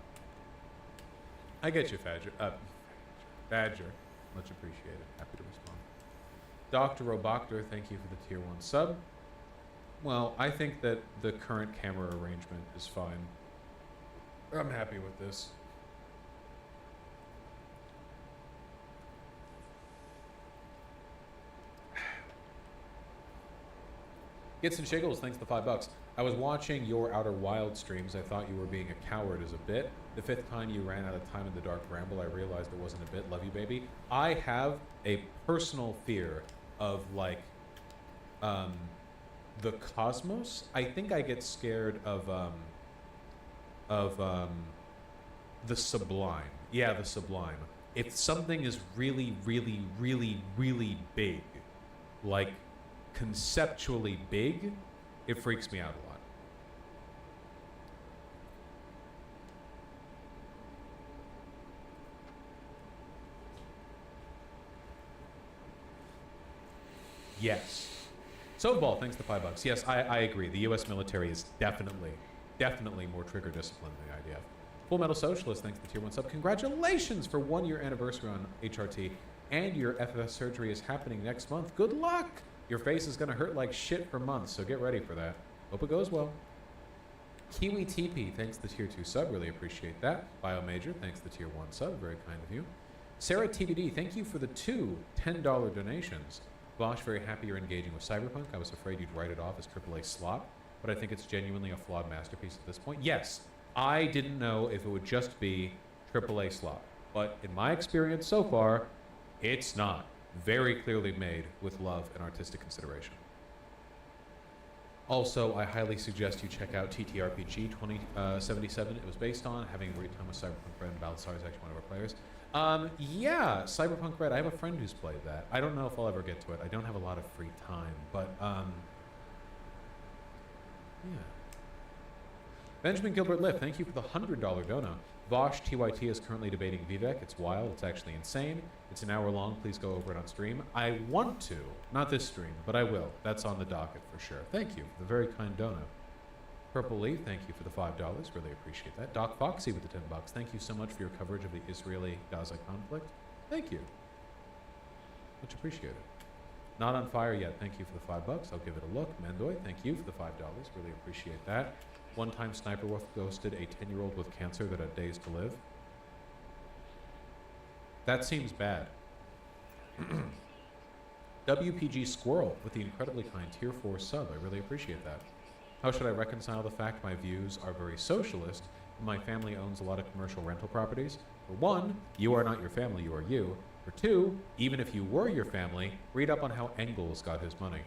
I get you, Badger. Much appreciated. Happy to respond. Dr. Roboctor, thank you for the tier 1 sub. Well, I think that the current camera arrangement is fine. I'm happy with this. Gets and Shiggles, thanks for the $5. I was watching your Outer Wild streams. I thought you were being a coward as a bit. The 5th time you ran out of time in the Dark Ramble, I realized it wasn't a bit. Love you, baby. I have a personal fear of, like, the cosmos. I think I get scared of the sublime. Yeah, the sublime. If something is really, really, really, really big, like conceptually big, it freaks me out a lot. Yes. Softball, thanks to $5. Yes, I agree. The U.S. military is definitely more trigger disciplined than the IDF. Full Metal Socialist, thanks to tier 1 sub. Congratulations for 1-year anniversary on HRT, and your FFS surgery is happening next month. Good luck! Your face is gonna hurt like shit for months, so get ready for that. Hope it goes well. Kiwi TP, thanks to tier 2 sub. Really appreciate that. Biomajor, thanks to tier 1 sub. Very kind of you. Sarah TBD, thank you for the 2 $10 donations. Bosch, very happy you're engaging with Cyberpunk. I was afraid you'd write it off as AAA slop, but I think it's genuinely a flawed masterpiece at this point. Yes, I didn't know if it would just be AAA slop, but in my experience so far, it's not. Very clearly made with love and artistic consideration. Also, I highly suggest you check out TTRPG 2077. It was based on having a great time with Cyberpunk Red, and Balthazar is actually one of our players. Yeah, Cyberpunk Red. I have a friend who's played that. I don't know if I'll ever get to it. I don't have a lot of free time, but yeah. Benjamin Gilbert Liff, thank you for the $100 dono. Vosh TYT is currently debating Vivek. It's wild. It's actually insane. It's an hour long. Please go over it on stream. I want to. Not this stream, but I will. That's on the docket for sure. Thank you for the very kind dono. Purple Lee, thank you for the $5. Really appreciate that. Doc Foxy with the $10. Thank you so much for your coverage of the Israeli-Gaza conflict. Thank you. Much appreciated. Not on fire yet. Thank you for the $5. I'll give it a look. Mendoy, thank you for the $5. Really appreciate that. One-time Sniper Wolf ghosted a 10-year-old with cancer that had days to live. That seems bad. WPG Squirrel with the incredibly kind tier 4 sub. I really appreciate that. How should I reconcile the fact my views are very socialist and my family owns a lot of commercial rental properties? For one, you are not your family, you are you. For two, even if you were your family, read up on how Engels got his money.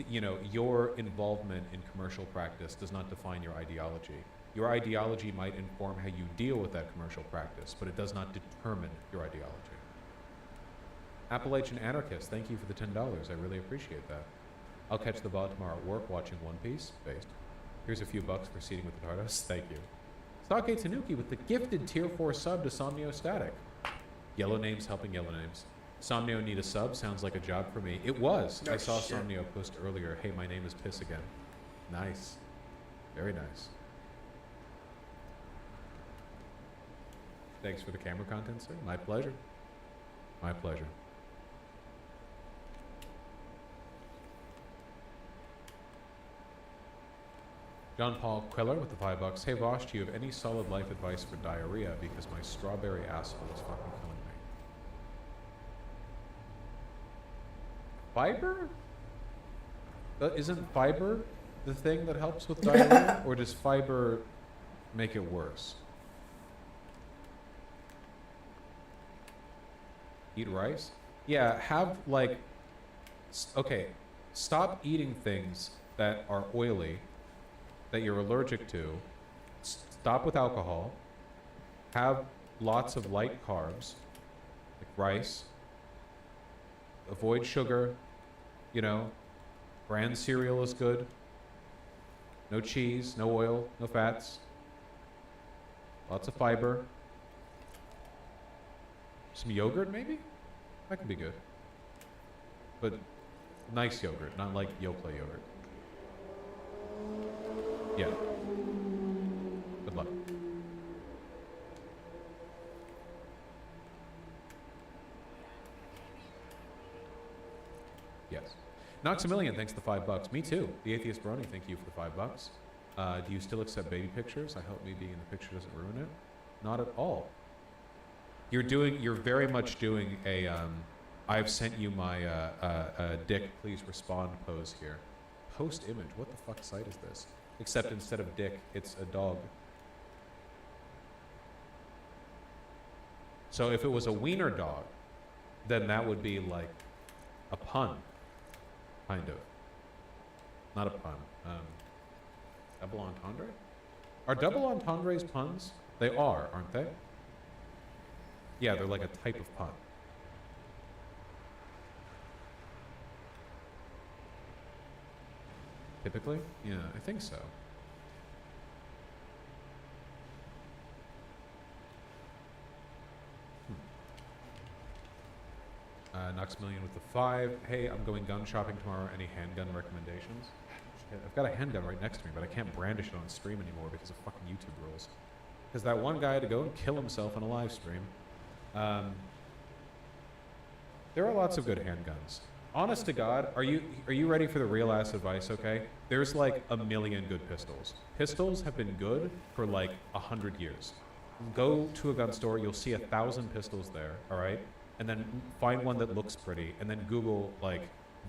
you know, your involvement in commercial practice does not define your ideology. Your ideology might inform how you deal with that commercial practice, but it does not determine your ideology. Appalachian Anarchist, thank you for the $10. I really appreciate that. I'll catch the bot tomorrow at work watching One Piece. Based. Here's a few bucks for seating with the Tardos. Thank you. Stockgate Tanuki with the gifted tier 4 sub to Somnio Static. Yellow names helping yellow names. Somnio need a sub sounds like a job for me. It was. No I saw shit. Somnio post earlier. Hey, my name is Piss again. Nice. Very nice. Thanks for the camera content, sir. My pleasure. My pleasure. John Paul Queller with the $5. Hey Vosh, do you have any solid life advice for diarrhea? Because my strawberry asshole is fucking killing me. Fiber? Isn't fiber the thing that helps with diarrhea? Or does fiber make it worse? Eat rice? Yeah, have like, okay, stop eating things that are oily, that you're allergic to. Stop with alcohol. Have lots of light carbs, like rice. Avoid sugar, you know. Bran cereal is good. No cheese, no oil, no fats. Lots of fiber. Some yogurt, maybe? That could be good. But nice yogurt, not like Yoplait yogurt. Yeah. Good luck. Yes. Noxamillion, thanks for the $5. Me too. The Atheist Brony, thank you for the $5. Do you still accept baby pictures? I hope me being in the picture doesn't ruin it. Not at all. You're very much doing a, I've sent you my, dick, please respond pose here. Post image, what the fuck site is this? Except instead of dick, it's a dog. So if it was a wiener dog, then that would be like a pun, kind of. Not a pun. Double entendre? Are double entendres puns? They are, aren't they? Yeah, they're like a type of pun. Typically? Yeah, I think so. Noxamillion with the 5. Hey, I'm going gun shopping tomorrow. Any handgun recommendations? Shit, I've got a handgun right next to me, but I can't brandish it on stream anymore because of fucking YouTube rules. Because that one guy had to go and kill himself on a live stream. There are lots of good handguns. Honest to God, are you ready for the real ass advice, okay? There's like a million good pistols. Pistols have been good for like 100 years. Go to a gun store, you'll see 1,000 pistols there, all right? And then find one that looks pretty, and then Google like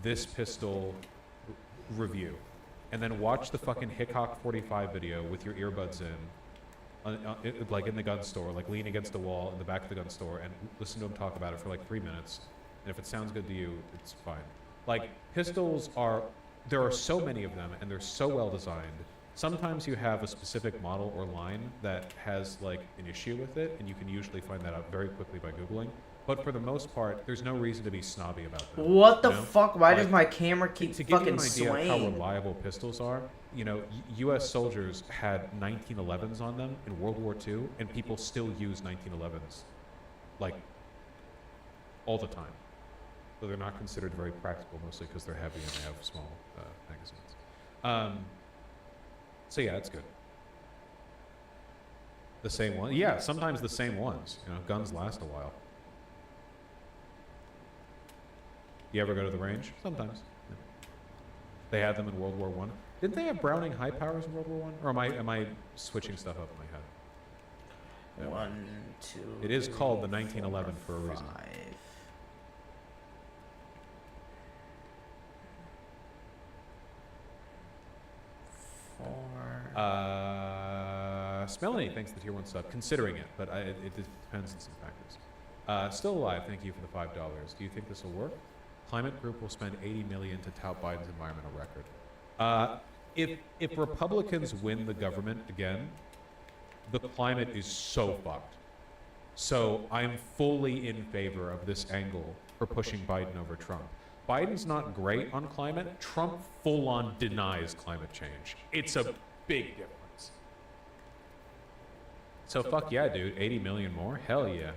this pistol review. And then watch the fucking Hickok 45 video with your earbuds in, like in the gun store, like lean against a wall in the back of the gun store and listen to him talk about it for like 3 minutes. And if it sounds good to you, it's fine. Like, pistols are, there are so many of them, and they're so well designed. Sometimes you have a specific model or line that has, like, an issue with it, and you can usually find that out very quickly by Googling. But for the most part, there's no reason to be snobby about them. What the you know? fuck? Why like, does my camera keep to give fucking you an idea swaying? of how reliable pistols are, you know, U.S. soldiers had 1911s on them in World War II, and people still use 1911s, like, all the time. So they're not considered very practical, mostly because they're heavy and they have small magazines. So yeah, it's good. The same one? Yeah, sometimes the same ones. You know, guns last a while. You ever go to the range? Sometimes. Yeah. They had them in World War I. Didn't they have Browning high powers in World War I? Or am I switching stuff up in my head? Yeah. 1, 2. It is called the 1911 for a reason. 5. Smelly, thanks for the tier 1 sub. Considering it, but it depends on some factors. Still alive, thank you for the $5. Do you think this will work? Climate Group will spend 80 million to tout Biden's environmental record. If Republicans win the government again, the climate is so fucked. So I'm fully in favor of this angle for pushing Biden over Trump. Biden's not great on climate. Trump full-on denies climate change. It's a big difference. So fuck yeah, dude. 80 million more? Hell yeah.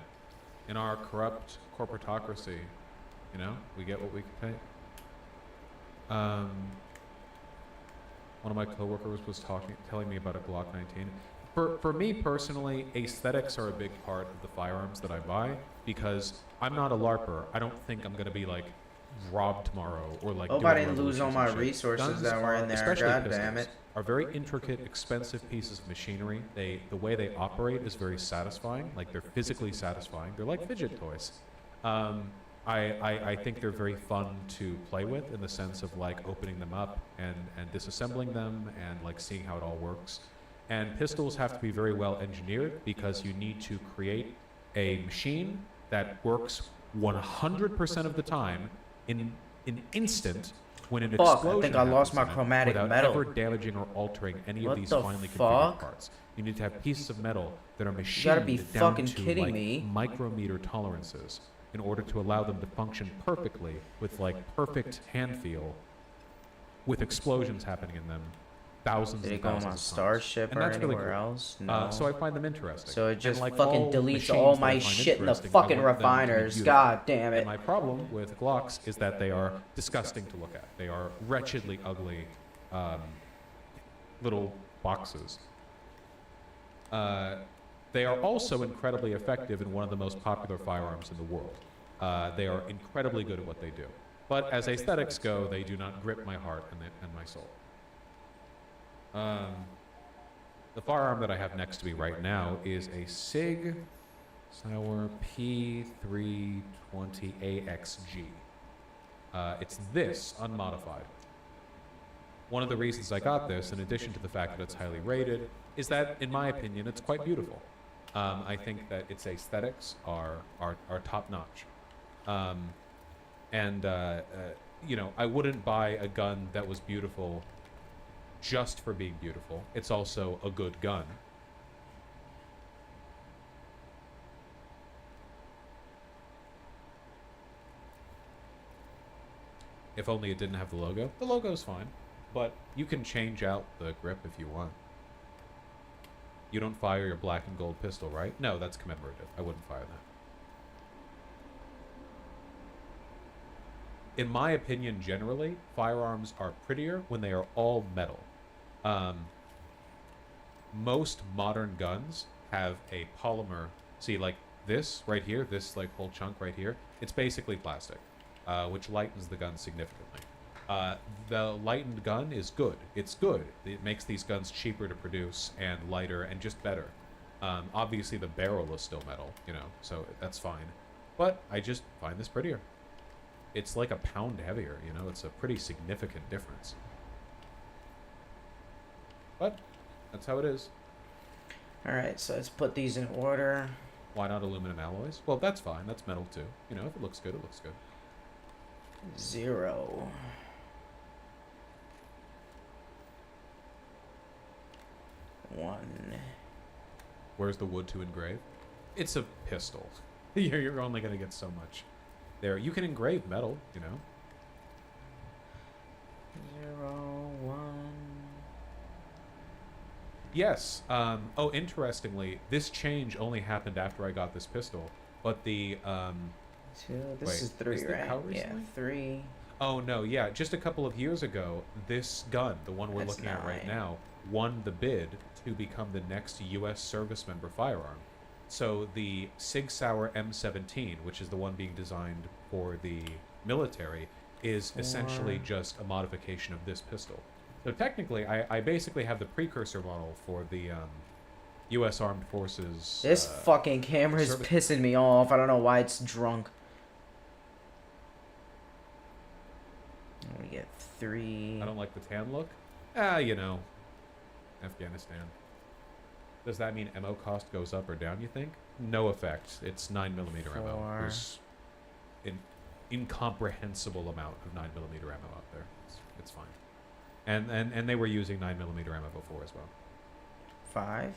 In our corrupt corporatocracy, you know, we get what we can pay. One of my coworkers was telling me about a Glock 19. For me personally, aesthetics are a big part of the firearms that I buy because I'm not a LARPer. I don't think I'm gonna be like robbed tomorrow or like. Hope I didn't lose all my resources that were in there. God damn it. Are very intricate, expensive pieces of machinery. The way they operate is very satisfying. Like they're physically satisfying. They're like fidget toys. I think they're very fun to play with in the sense of like opening them up and disassembling them and like seeing how it all works. And pistols have to be very well engineered because you need to create a machine that works 100% of the time in an instant when an explosion I think I lost my happens in it chromatic without metal. ever damaging or altering any What of these the finely configured fuck? parts. You need to have pieces of metal that are machined gotta be down fucking to kidding like me. micrometer tolerances in order to allow them to function perfectly with like perfect hand feel with explosions happening in them thousands Did and it go on thousands my of times. Starship And or that's really anywhere cool. else? No. So I find them interesting. So it And just like fucking all deletes machines all that I my find shit in the interesting, I fucking want them to be refiners. beautiful. God damn And it. my problem with Glocks is that they are disgusting to look at. They are wretchedly ugly little boxes. They are also incredibly effective in one of the most popular firearms in the world. They are incredibly good at what they do. But as aesthetics go, they do not grip my heart and my soul. The firearm that I have next to me right now is a SIG Sauer P320AXG. It's this unmodified. One of the reasons I got this, in addition to the fact that it's highly rated, is that, in my opinion, it's quite beautiful. I think that its aesthetics are top notch. You know, I wouldn't buy a gun that was beautiful just for being beautiful. It's also a good gun. If only it didn't have the logo. The logo's fine, but you can change out the grip if you want. You don't fire your black and gold pistol, right? No, that's commemorative. I wouldn't fire that. In my opinion, generally, firearms are prettier when they are all metal. Most modern guns have a polymer. See, like this right here, this like whole chunk right here, it's basically plastic, which lightens the gun significantly. The lightened gun is good. It's good. It makes these guns cheaper to produce and lighter and just better. Obviously, the barrel is still metal, you know, so that's fine. But I just find this prettier. It's like a pound heavier, you know, it's a pretty significant difference. But that's how it is. Alright, so let's put these in order. Why not aluminum alloys? Well, that's fine. That's metal too. You know, if it looks good, it looks good. 0. 1. Where's the wood to engrave? It's a pistol. You're only going to get so much. There, you can engrave metal, you know. 0, 1. Yes. Oh, interestingly, this change only happened after I got this pistol. But the 2. This wait, is 3, is it right? how Yeah, recently? 3. Oh no, yeah, just a couple of years ago, this gun, the one we're That's looking at right 9. now, won the bid to become the next U.S. service member firearm. So the Sig Sauer M17, which is the one being designed for the military, is essentially just a modification of this pistol. So technically, I basically have the precursor model for the U.S. Armed Forces. This fucking camera is service- pissing me off. I don't know why it's drunk. We get 3. I don't like the tan look. You know, Afghanistan. Does that mean ammo cost goes up or down, you think? No effect. It's 9mm ammo. 4. There's incomprehensible amount of 9mm ammo out there. It's fine. And they were using 9mm ammo before as well. 5,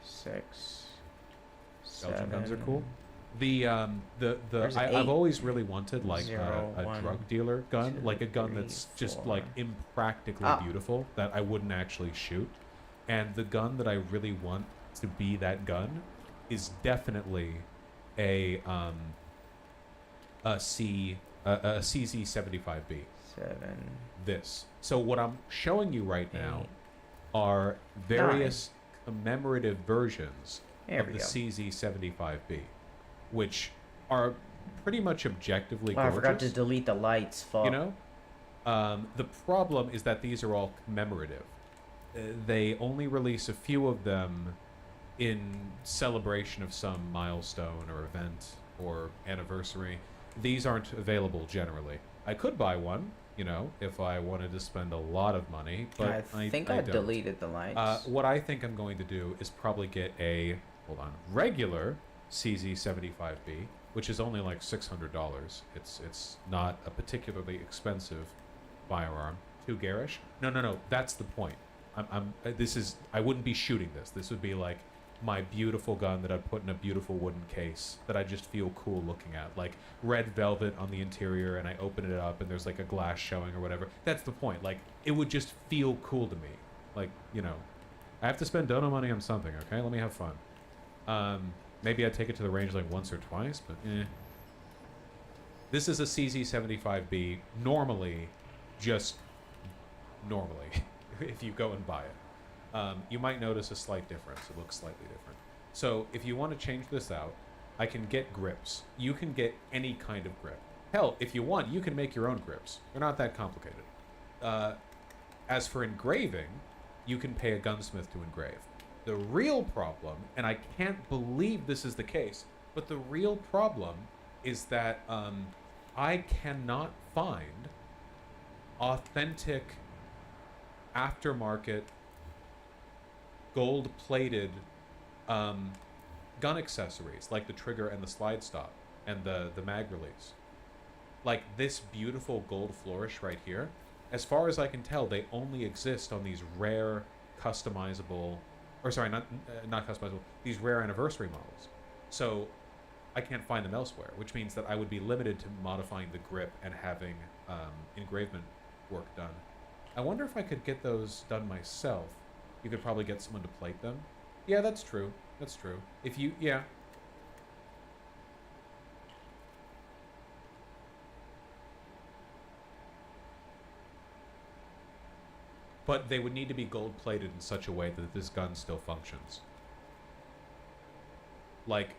6, Belgian guns are 7. cool. There's I've 8. always really wanted like 0, a 1, drug dealer gun, 2, like a gun 3, that's just 4. like impractically Ah. beautiful that I wouldn't actually shoot. And the gun that I really want to be that gun is definitely a CZ75B. 7. This. So what I'm showing you right now 8. are various commemorative versions There of we the go. CZ75B, which are pretty much objectively Oh, I gorgeous. forgot to delete the lights. Fuck. You know, the problem is that these are all commemorative. They only release a few of them in celebration of some milestone or event or anniversary. These aren't available generally. I could buy one, you know, if I wanted to spend a lot of money, but I think I don't. deleted the lights. What I think I'm going to do is probably get a, regular CZ75B, which is only like $600. It's not a particularly expensive firearm. Too garish? No. That's the point. I wouldn't be shooting this. This would be like my beautiful gun that I'd put in a beautiful wooden case that I just feel cool looking at, like red velvet on the interior, and I open it up and there's like a glass showing or whatever. That's the point. Like, it would just feel cool to me. Like, you know, I have to spend dono money on something, okay? Let me have fun. Maybe I'd take it to the range like once or twice, but This is a CZ75B, normally, if you go and buy it. You might notice a slight difference. It looks slightly different. So if you want to change this out, I can get grips. You can get any kind of grip. Hell, if you want, you can make your own grips. They're not that complicated. As for engraving, you can pay a gunsmith to engrave. The real problem, and I can't believe this is the case, but the real problem is that I cannot find authentic aftermarket gold-plated gun accessories like the trigger and the slide stop and the mag release. Like this beautiful gold flourish right here, as far as I can tell, they only exist on these rare customizable, or sorry, not customizable, these rare anniversary models. So I can't find them elsewhere, which means that I would be limited to modifying the grip and having engravement work done. I wonder if I could get those done myself. You could probably get someone to plate them. Yeah, that's true. That's true. If you, yeah. But they would need to be gold plated in such a way that this gun still functions. Like,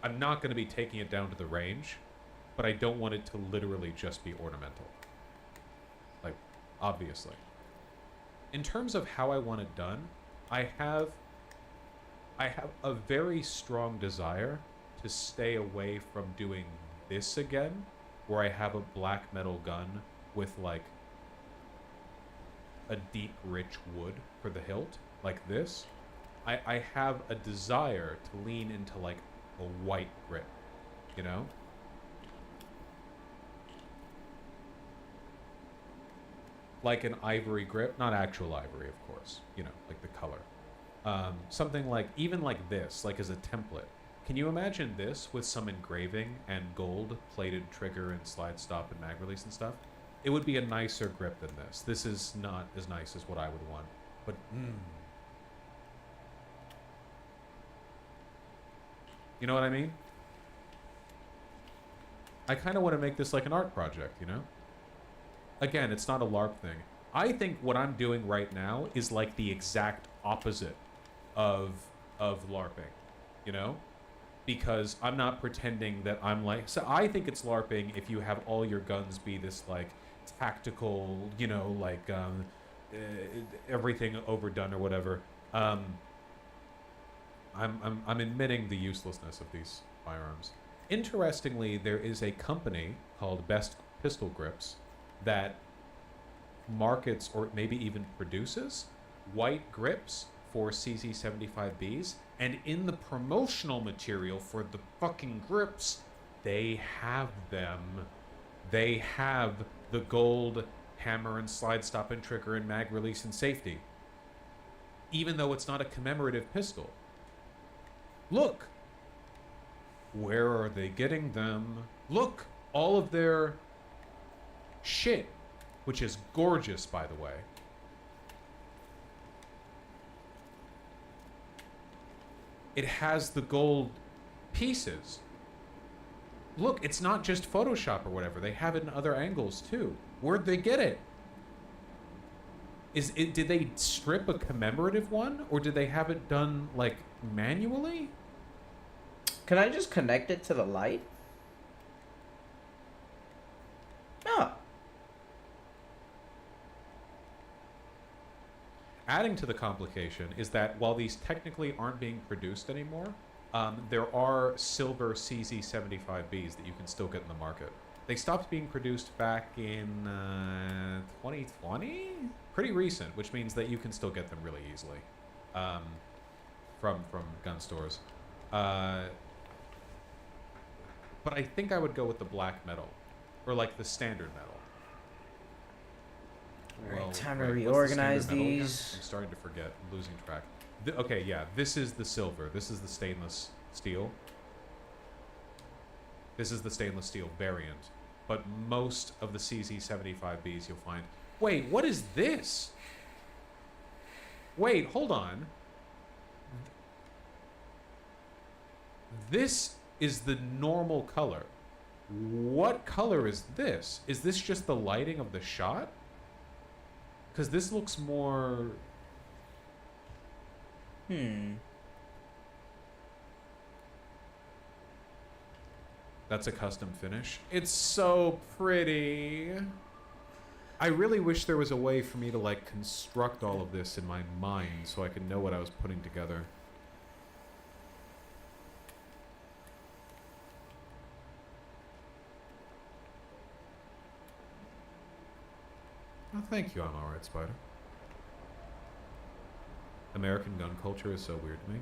I'm not going to be taking it down to the range, but I don't want it to literally just be ornamental. Like, obviously. In terms of how I want it done, I have a very strong desire to stay away from doing this again, where I have a black metal gun with like a deep rich wood for the hilt, like this. I have a desire to lean into like a white grip, you know? Like an ivory grip, not actual ivory, of course, you know, like the color. Something like, even like this, like as a template. Can you imagine this with some engraving and gold plated trigger and slide stop and mag release and stuff? It would be a nicer grip than this. This is not as nice as what I would want, but you know what I mean? I kind of want to make this like an art project, you know? Again, it's not a LARP thing. I think what I'm doing right now is like the exact opposite of LARPing, you know? Because I'm not pretending that I'm like... So I think it's LARPing if you have all your guns be this like tactical, you know, like everything overdone or whatever. I'm admitting the uselessness of these firearms. Interestingly, there is a company called Best Pistol Grips that markets or maybe even produces white grips for CZ75Bs, and in the promotional material for the fucking grips, they have them. They have the gold hammer and slide, stop and trigger and mag release and safety. Even though it's not a commemorative pistol. Look! Where are they getting them? Look! All of their shit, which is gorgeous, by the way. It has the gold pieces. Look, it's not just Photoshop or whatever. They have it in other angles, too. Where'd they get it? Did they strip a commemorative one? Or did they have it done, like, manually? Can I just connect it to the light? No. Adding to the complication is that while these technically aren't being produced anymore, there are silver CZ75Bs that you can still get in the market. They stopped being produced back in 2020? Pretty recent, which means that you can still get them really easily from gun stores. But I think I would go with the black metal, or like the standard metal. Alright, time to what's the reorganize standard metal again? these. I'm starting to forget. I'm losing track. Okay, yeah, this is the silver. This is the stainless steel. This is the stainless steel variant. But most of the CZ75Bs you'll find... Wait, what is this? Wait, hold on. This is the normal color. What color is this? Is this just the lighting of the shot? Because this looks more... That's a custom finish. It's so pretty. I really wish there was a way for me to, like, construct all of this in my mind so I could know what I was putting together. Oh, thank you. I'm alright, Spider. American gun culture is so weird to me.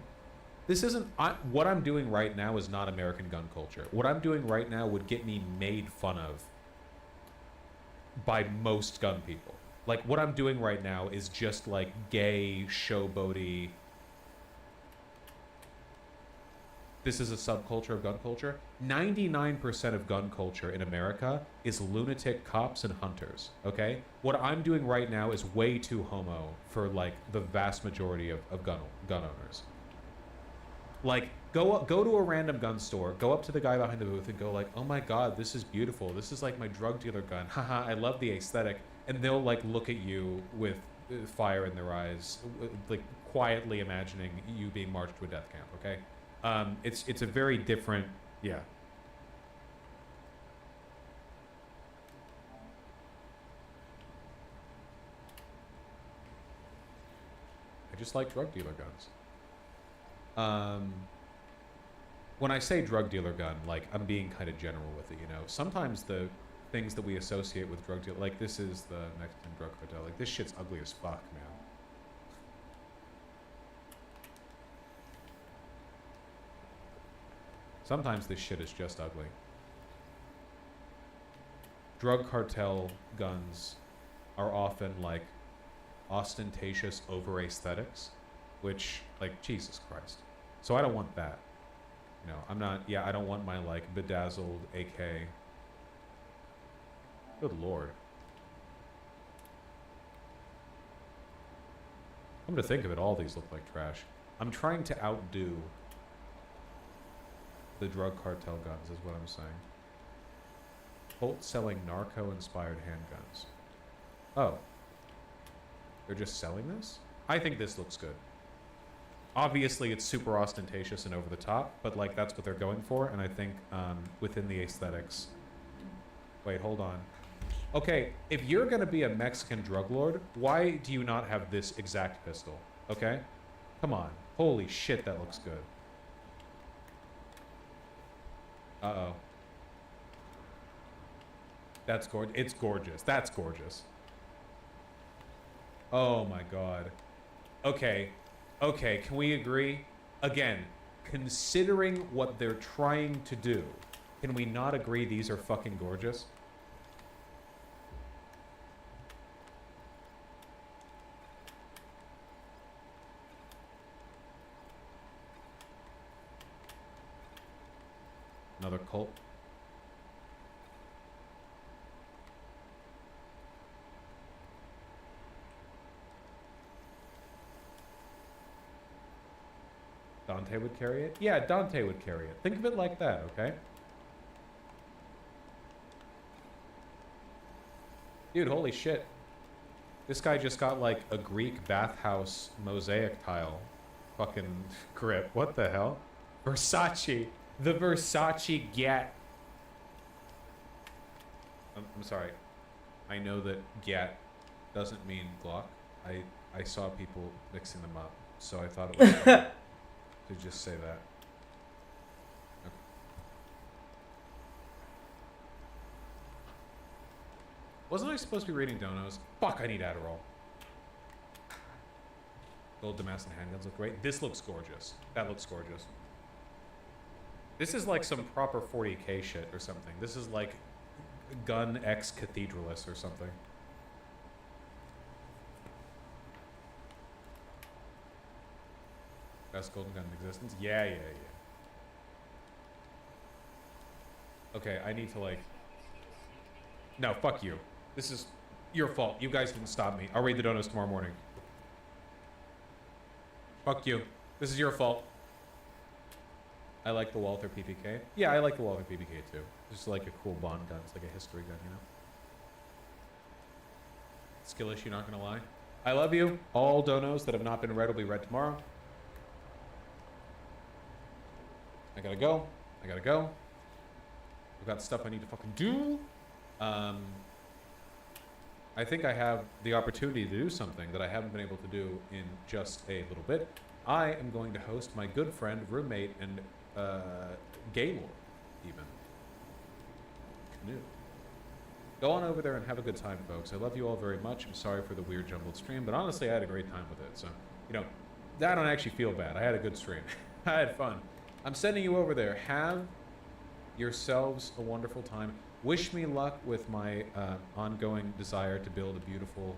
This isn't... what I'm doing right now is not American gun culture. What I'm doing right now would get me made fun of by most gun people. Like, what I'm doing right now is just, like, gay, showboaty... This is a subculture of gun culture. 99% of gun culture in America is lunatic cops and hunters, okay? What I'm doing right now is way too homo for, like, the vast majority of gun owners. Like, go to a random gun store, go up to the guy behind the booth and go like, oh my god, this is beautiful. This is like my drug dealer gun. Haha, I love the aesthetic. And they'll, like, look at you with fire in their eyes, like, quietly imagining you being marched to a death camp, okay? It's a very different, yeah. I just like drug dealer guns. When I say drug dealer gun, like, I'm being kind of general with it, you know? Sometimes the things that we associate with drug dealer, like, this is the Mexican drug cartel, like, this shit's ugly as fuck, man. Sometimes this shit is just ugly. Drug cartel guns are often, like, ostentatious over aesthetics, which, like, Jesus Christ. So I don't want that. You know, I'm not, yeah, I don't want my, like, bedazzled AK. Good lord. Come to think of it, all these look like trash. I'm trying to outdo the drug cartel guns, is what I'm saying. Colt selling narco-inspired handguns. Oh. They're just selling this? I think this looks good. Obviously, it's super ostentatious and over the top, but, like, that's what they're going for, and I think within the aesthetics... Wait, hold on. Okay, if you're gonna be a Mexican drug lord, why do you not have this exact pistol? Okay? Come on. Holy shit, that looks good. Uh-oh. That's gorgeous. It's gorgeous. That's gorgeous. Oh my god. Okay. Okay, can we agree? Again, considering what they're trying to do, Can we not agree these are fucking gorgeous? Another cult. Dante would carry it? Yeah, Dante would carry it. Think of it like that, okay? Dude, holy shit. This guy just got like a Greek bathhouse mosaic tile. Fucking grip. What the hell? Versace. The Versace Gat. I'm sorry. I know that Gat doesn't mean Glock. I saw people mixing them up, so I thought it was funny to just say that. Okay. Wasn't I supposed to be reading donos? Fuck, I need Adderall. Gold Damascus handguns look great. This looks gorgeous. That looks gorgeous. This is like some proper 40k shit or something. This is like Gun X Cathedralis or something. Best golden gun in existence? Yeah. Okay, I need to like... No, fuck you. This is your fault. You guys didn't stop me. I'll read the donuts tomorrow morning. Fuck you. This is your fault. I like the Walther PPK. Yeah, I like the Walther PPK too. It's just like a cool Bond gun. It's like a history gun, you know? Skill issue, not gonna lie. I love you. All donos that have not been read will be read tomorrow. I gotta go. I've got stuff I need to fucking do. I think I have the opportunity to do something that I haven't been able to do in just a little bit. I am going to host my good friend, roommate, and Gaylord, even. Canoe. Go on over there and have a good time, folks. I love you all very much. I'm sorry for the weird jumbled stream, but honestly, I had a great time with it. So, you know, I don't actually feel bad. I had a good stream. I had fun. I'm sending you over there. Have yourselves a wonderful time. Wish me luck with my ongoing desire to build a beautiful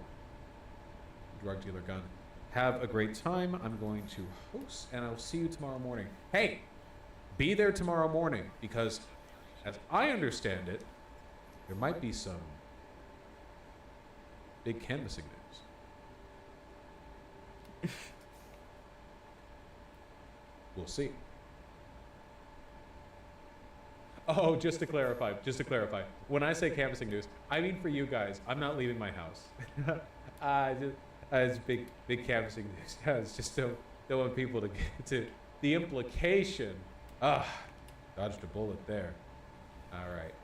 drug dealer gun. Have a great time. I'm going to host, and I'll see you tomorrow morning. Hey, be there tomorrow morning, because as I understand it, there might be some big canvassing news. We'll see. Oh, just to clarify, when I say canvassing news, I mean for you guys. I'm not leaving my house. It's big canvassing news. It's just don't want people to get to the implication. Dodged a bullet there. All right.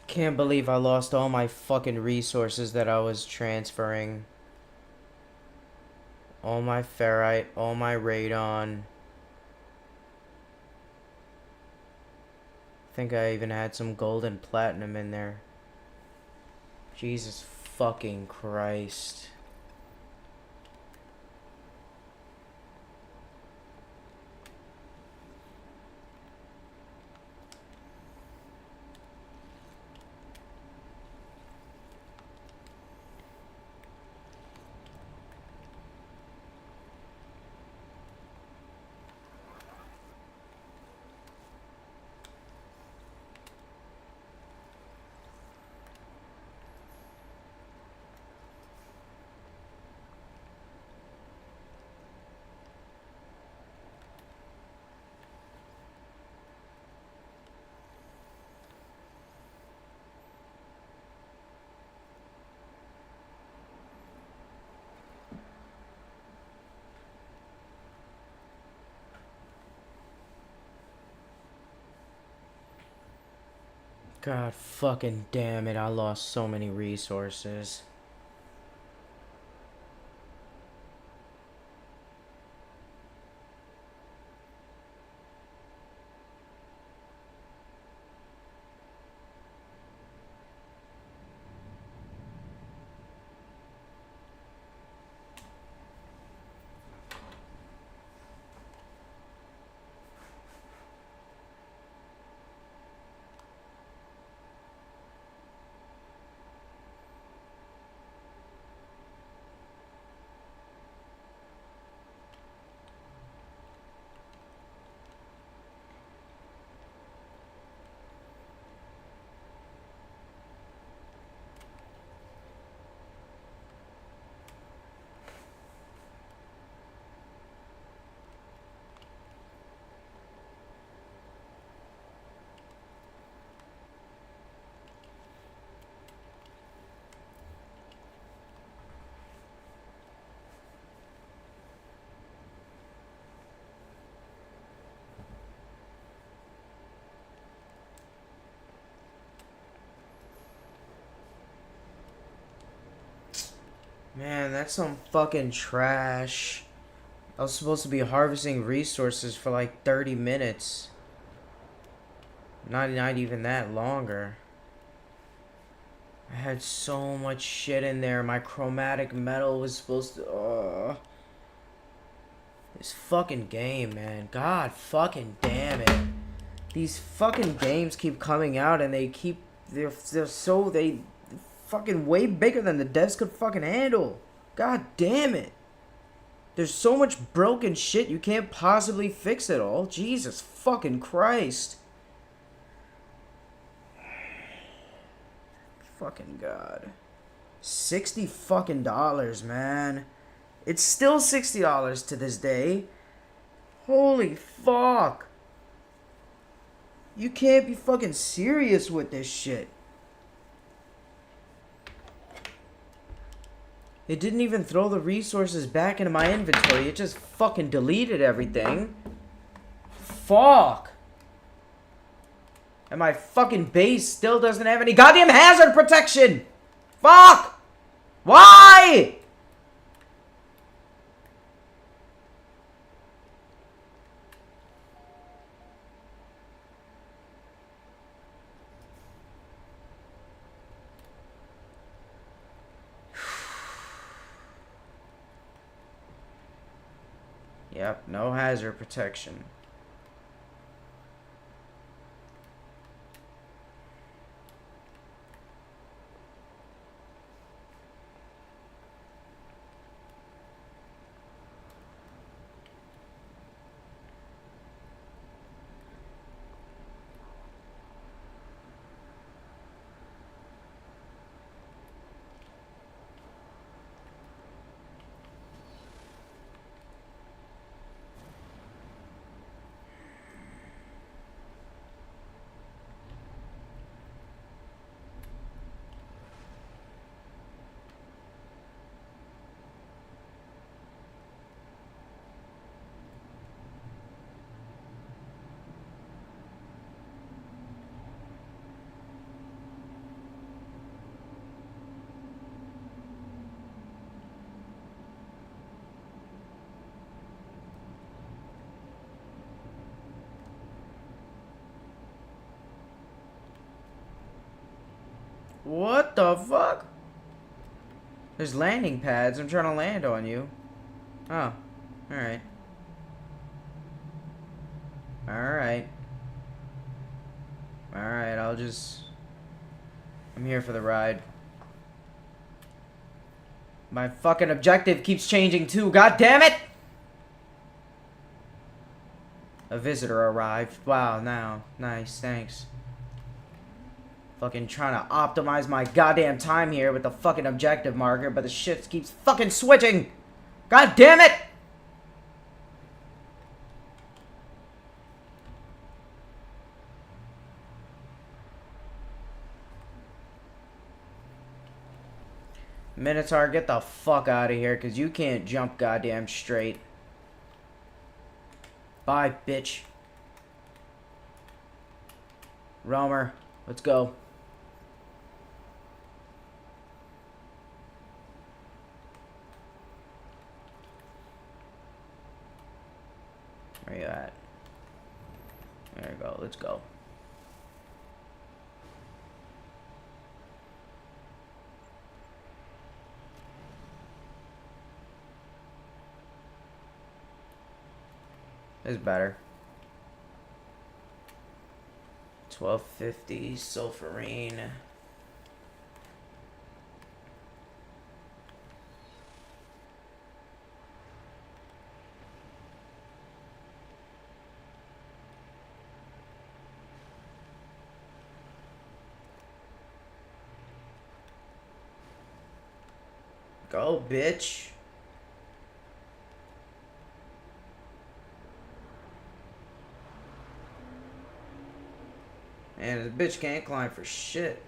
Can't believe I lost all my fucking resources that I was transferring. All my ferrite, all my radon. I think I even had some gold and platinum in there. Jesus fucking Christ. God fucking damn it, I lost so many resources. Man, that's some fucking trash. I was supposed to be harvesting resources for like 30 minutes. Not even that longer. I had so much shit in there. My chromatic metal was supposed to... This fucking game, man. God fucking damn it. These fucking games keep coming out and they fucking way bigger than the devs could fucking handle. God damn it. There's so much broken shit you can't possibly fix it all. Jesus fucking Christ. Fucking God. $60 fucking dollars, man. It's still $60 to this day. Holy fuck. You can't be fucking serious with this shit. It didn't even throw the resources back into my inventory. It just fucking deleted everything. Fuck. And my fucking base still doesn't have any goddamn hazard protection. Fuck. Why? Yep, no hazard protection. What the fuck? There's landing pads. I'm trying to land on you. Oh. Alright. Alright. Alright, I'm here for the ride. My fucking objective keeps changing too. God damn it! A visitor arrived. Wow, now. Nice, thanks. Fucking trying to optimize my goddamn time here with the fucking objective marker, but the shit keeps fucking switching! God damn it! Minotaur, get the fuck out of here, because you can't jump goddamn straight. Bye, bitch. Roamer, let's go. Where you at? There you go, let's go. Is better. 1250 sulfurine. Go, bitch. And the bitch can't climb for shit.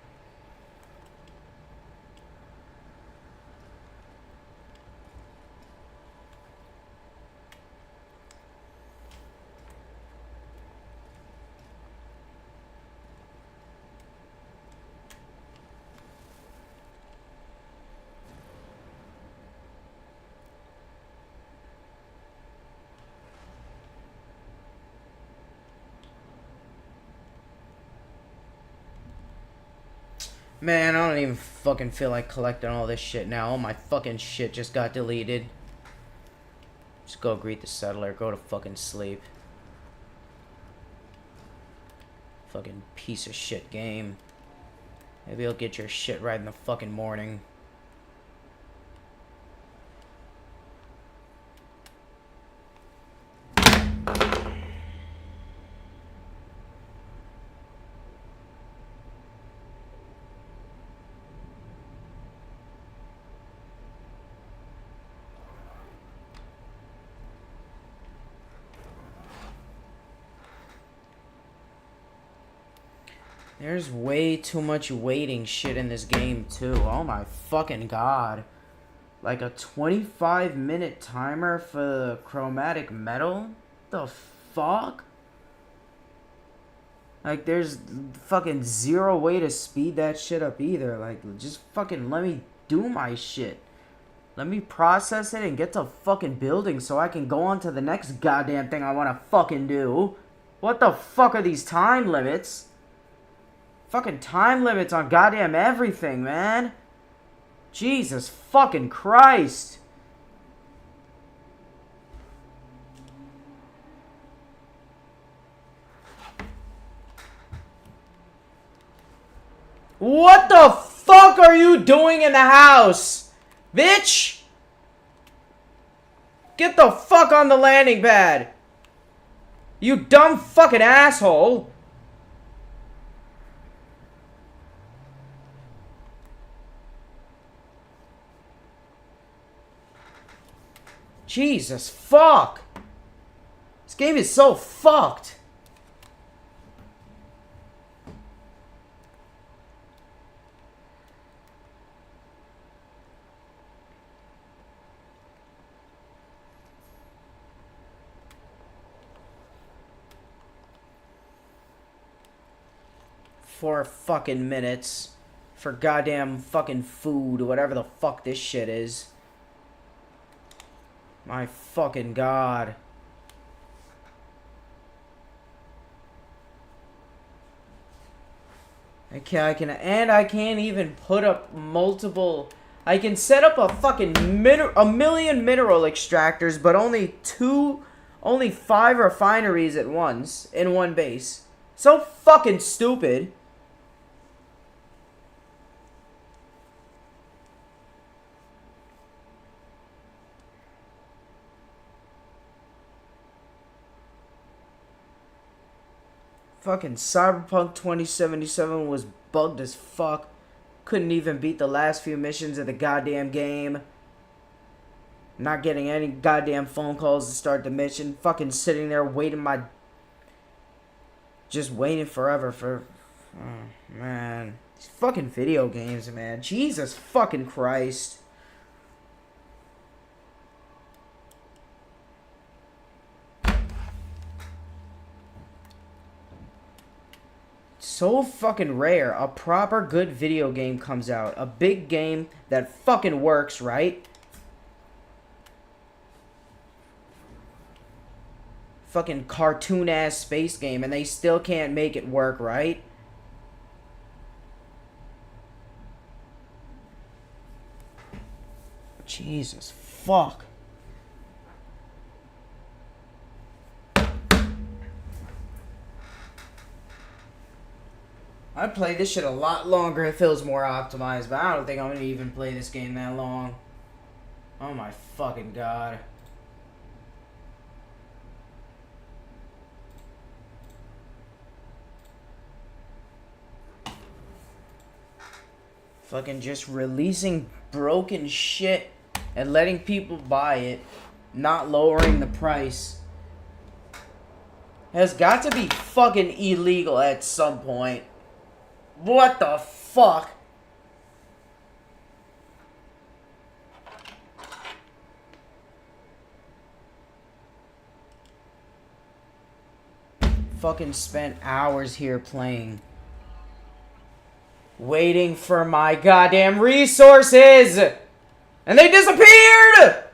Man, I don't even fucking feel like collecting all this shit now. All my fucking shit just got deleted. Just go greet the settler. Go to fucking sleep. Fucking piece of shit game. Maybe you'll get your shit right in the fucking morning. There's way too much waiting shit in this game, too. Oh my fucking god. Like a 25-minute timer for the chromatic metal? The fuck? Like, there's fucking zero way to speed that shit up either. Like, just fucking let me do my shit. Let me process it and get to fucking building so I can go on to the next goddamn thing I want to fucking do. What the fuck are these time limits? Fucking time limits on goddamn everything, man. Jesus fucking Christ. What the fuck are you doing in the house? Bitch! Get the fuck on the landing pad. You dumb fucking asshole. Jesus fuck! This game is so fucked! Four fucking minutes for goddamn fucking food, whatever the fuck this shit is. My fucking god. I can't even put up multiple. I can set up a fucking a million mineral extractors, but only 5 refineries at once in one base. So fucking stupid. Fucking Cyberpunk 2077 was bugged as fuck. Couldn't even beat the last few missions of the goddamn game. Not getting any goddamn phone calls to start the mission. Fucking sitting there waiting just waiting forever for... Oh, man. These fucking video games, man. Jesus fucking Christ. So fucking rare a proper good video game comes out. A big game that fucking works, right? Fucking cartoon ass space game and they still can't make it work, right? Jesus fuck. I'd play this shit a lot longer if it was more optimized, but I don't think I'm gonna even play this game that long. Oh my fucking god. Fucking just releasing broken shit and letting people buy it, not lowering the price, has got to be fucking illegal at some point. What the fuck? Fucking spent hours here playing. Waiting for my goddamn resources! And they disappeared!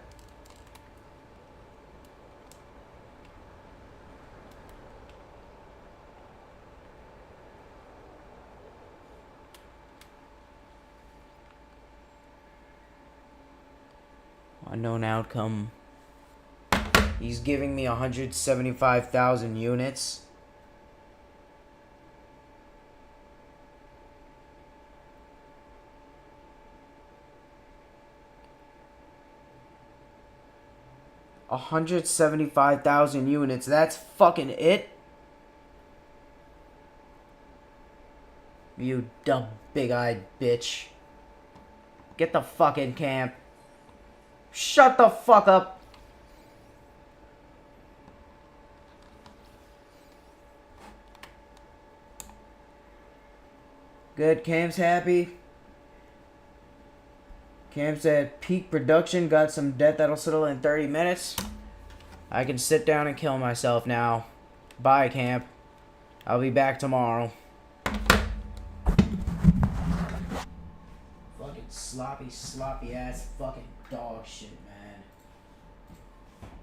Unknown outcome. He's giving me 175,000 units. $175,000 units. That's fucking it? You dumb big-eyed bitch. Get the fuck in camp. Shut the fuck up. Good, Cam's happy. Cam's at peak production. Got some debt that'll settle in 30 minutes. I can sit down and kill myself now. Bye, Camp. I'll be back tomorrow. Fucking sloppy ass fucking dog shit.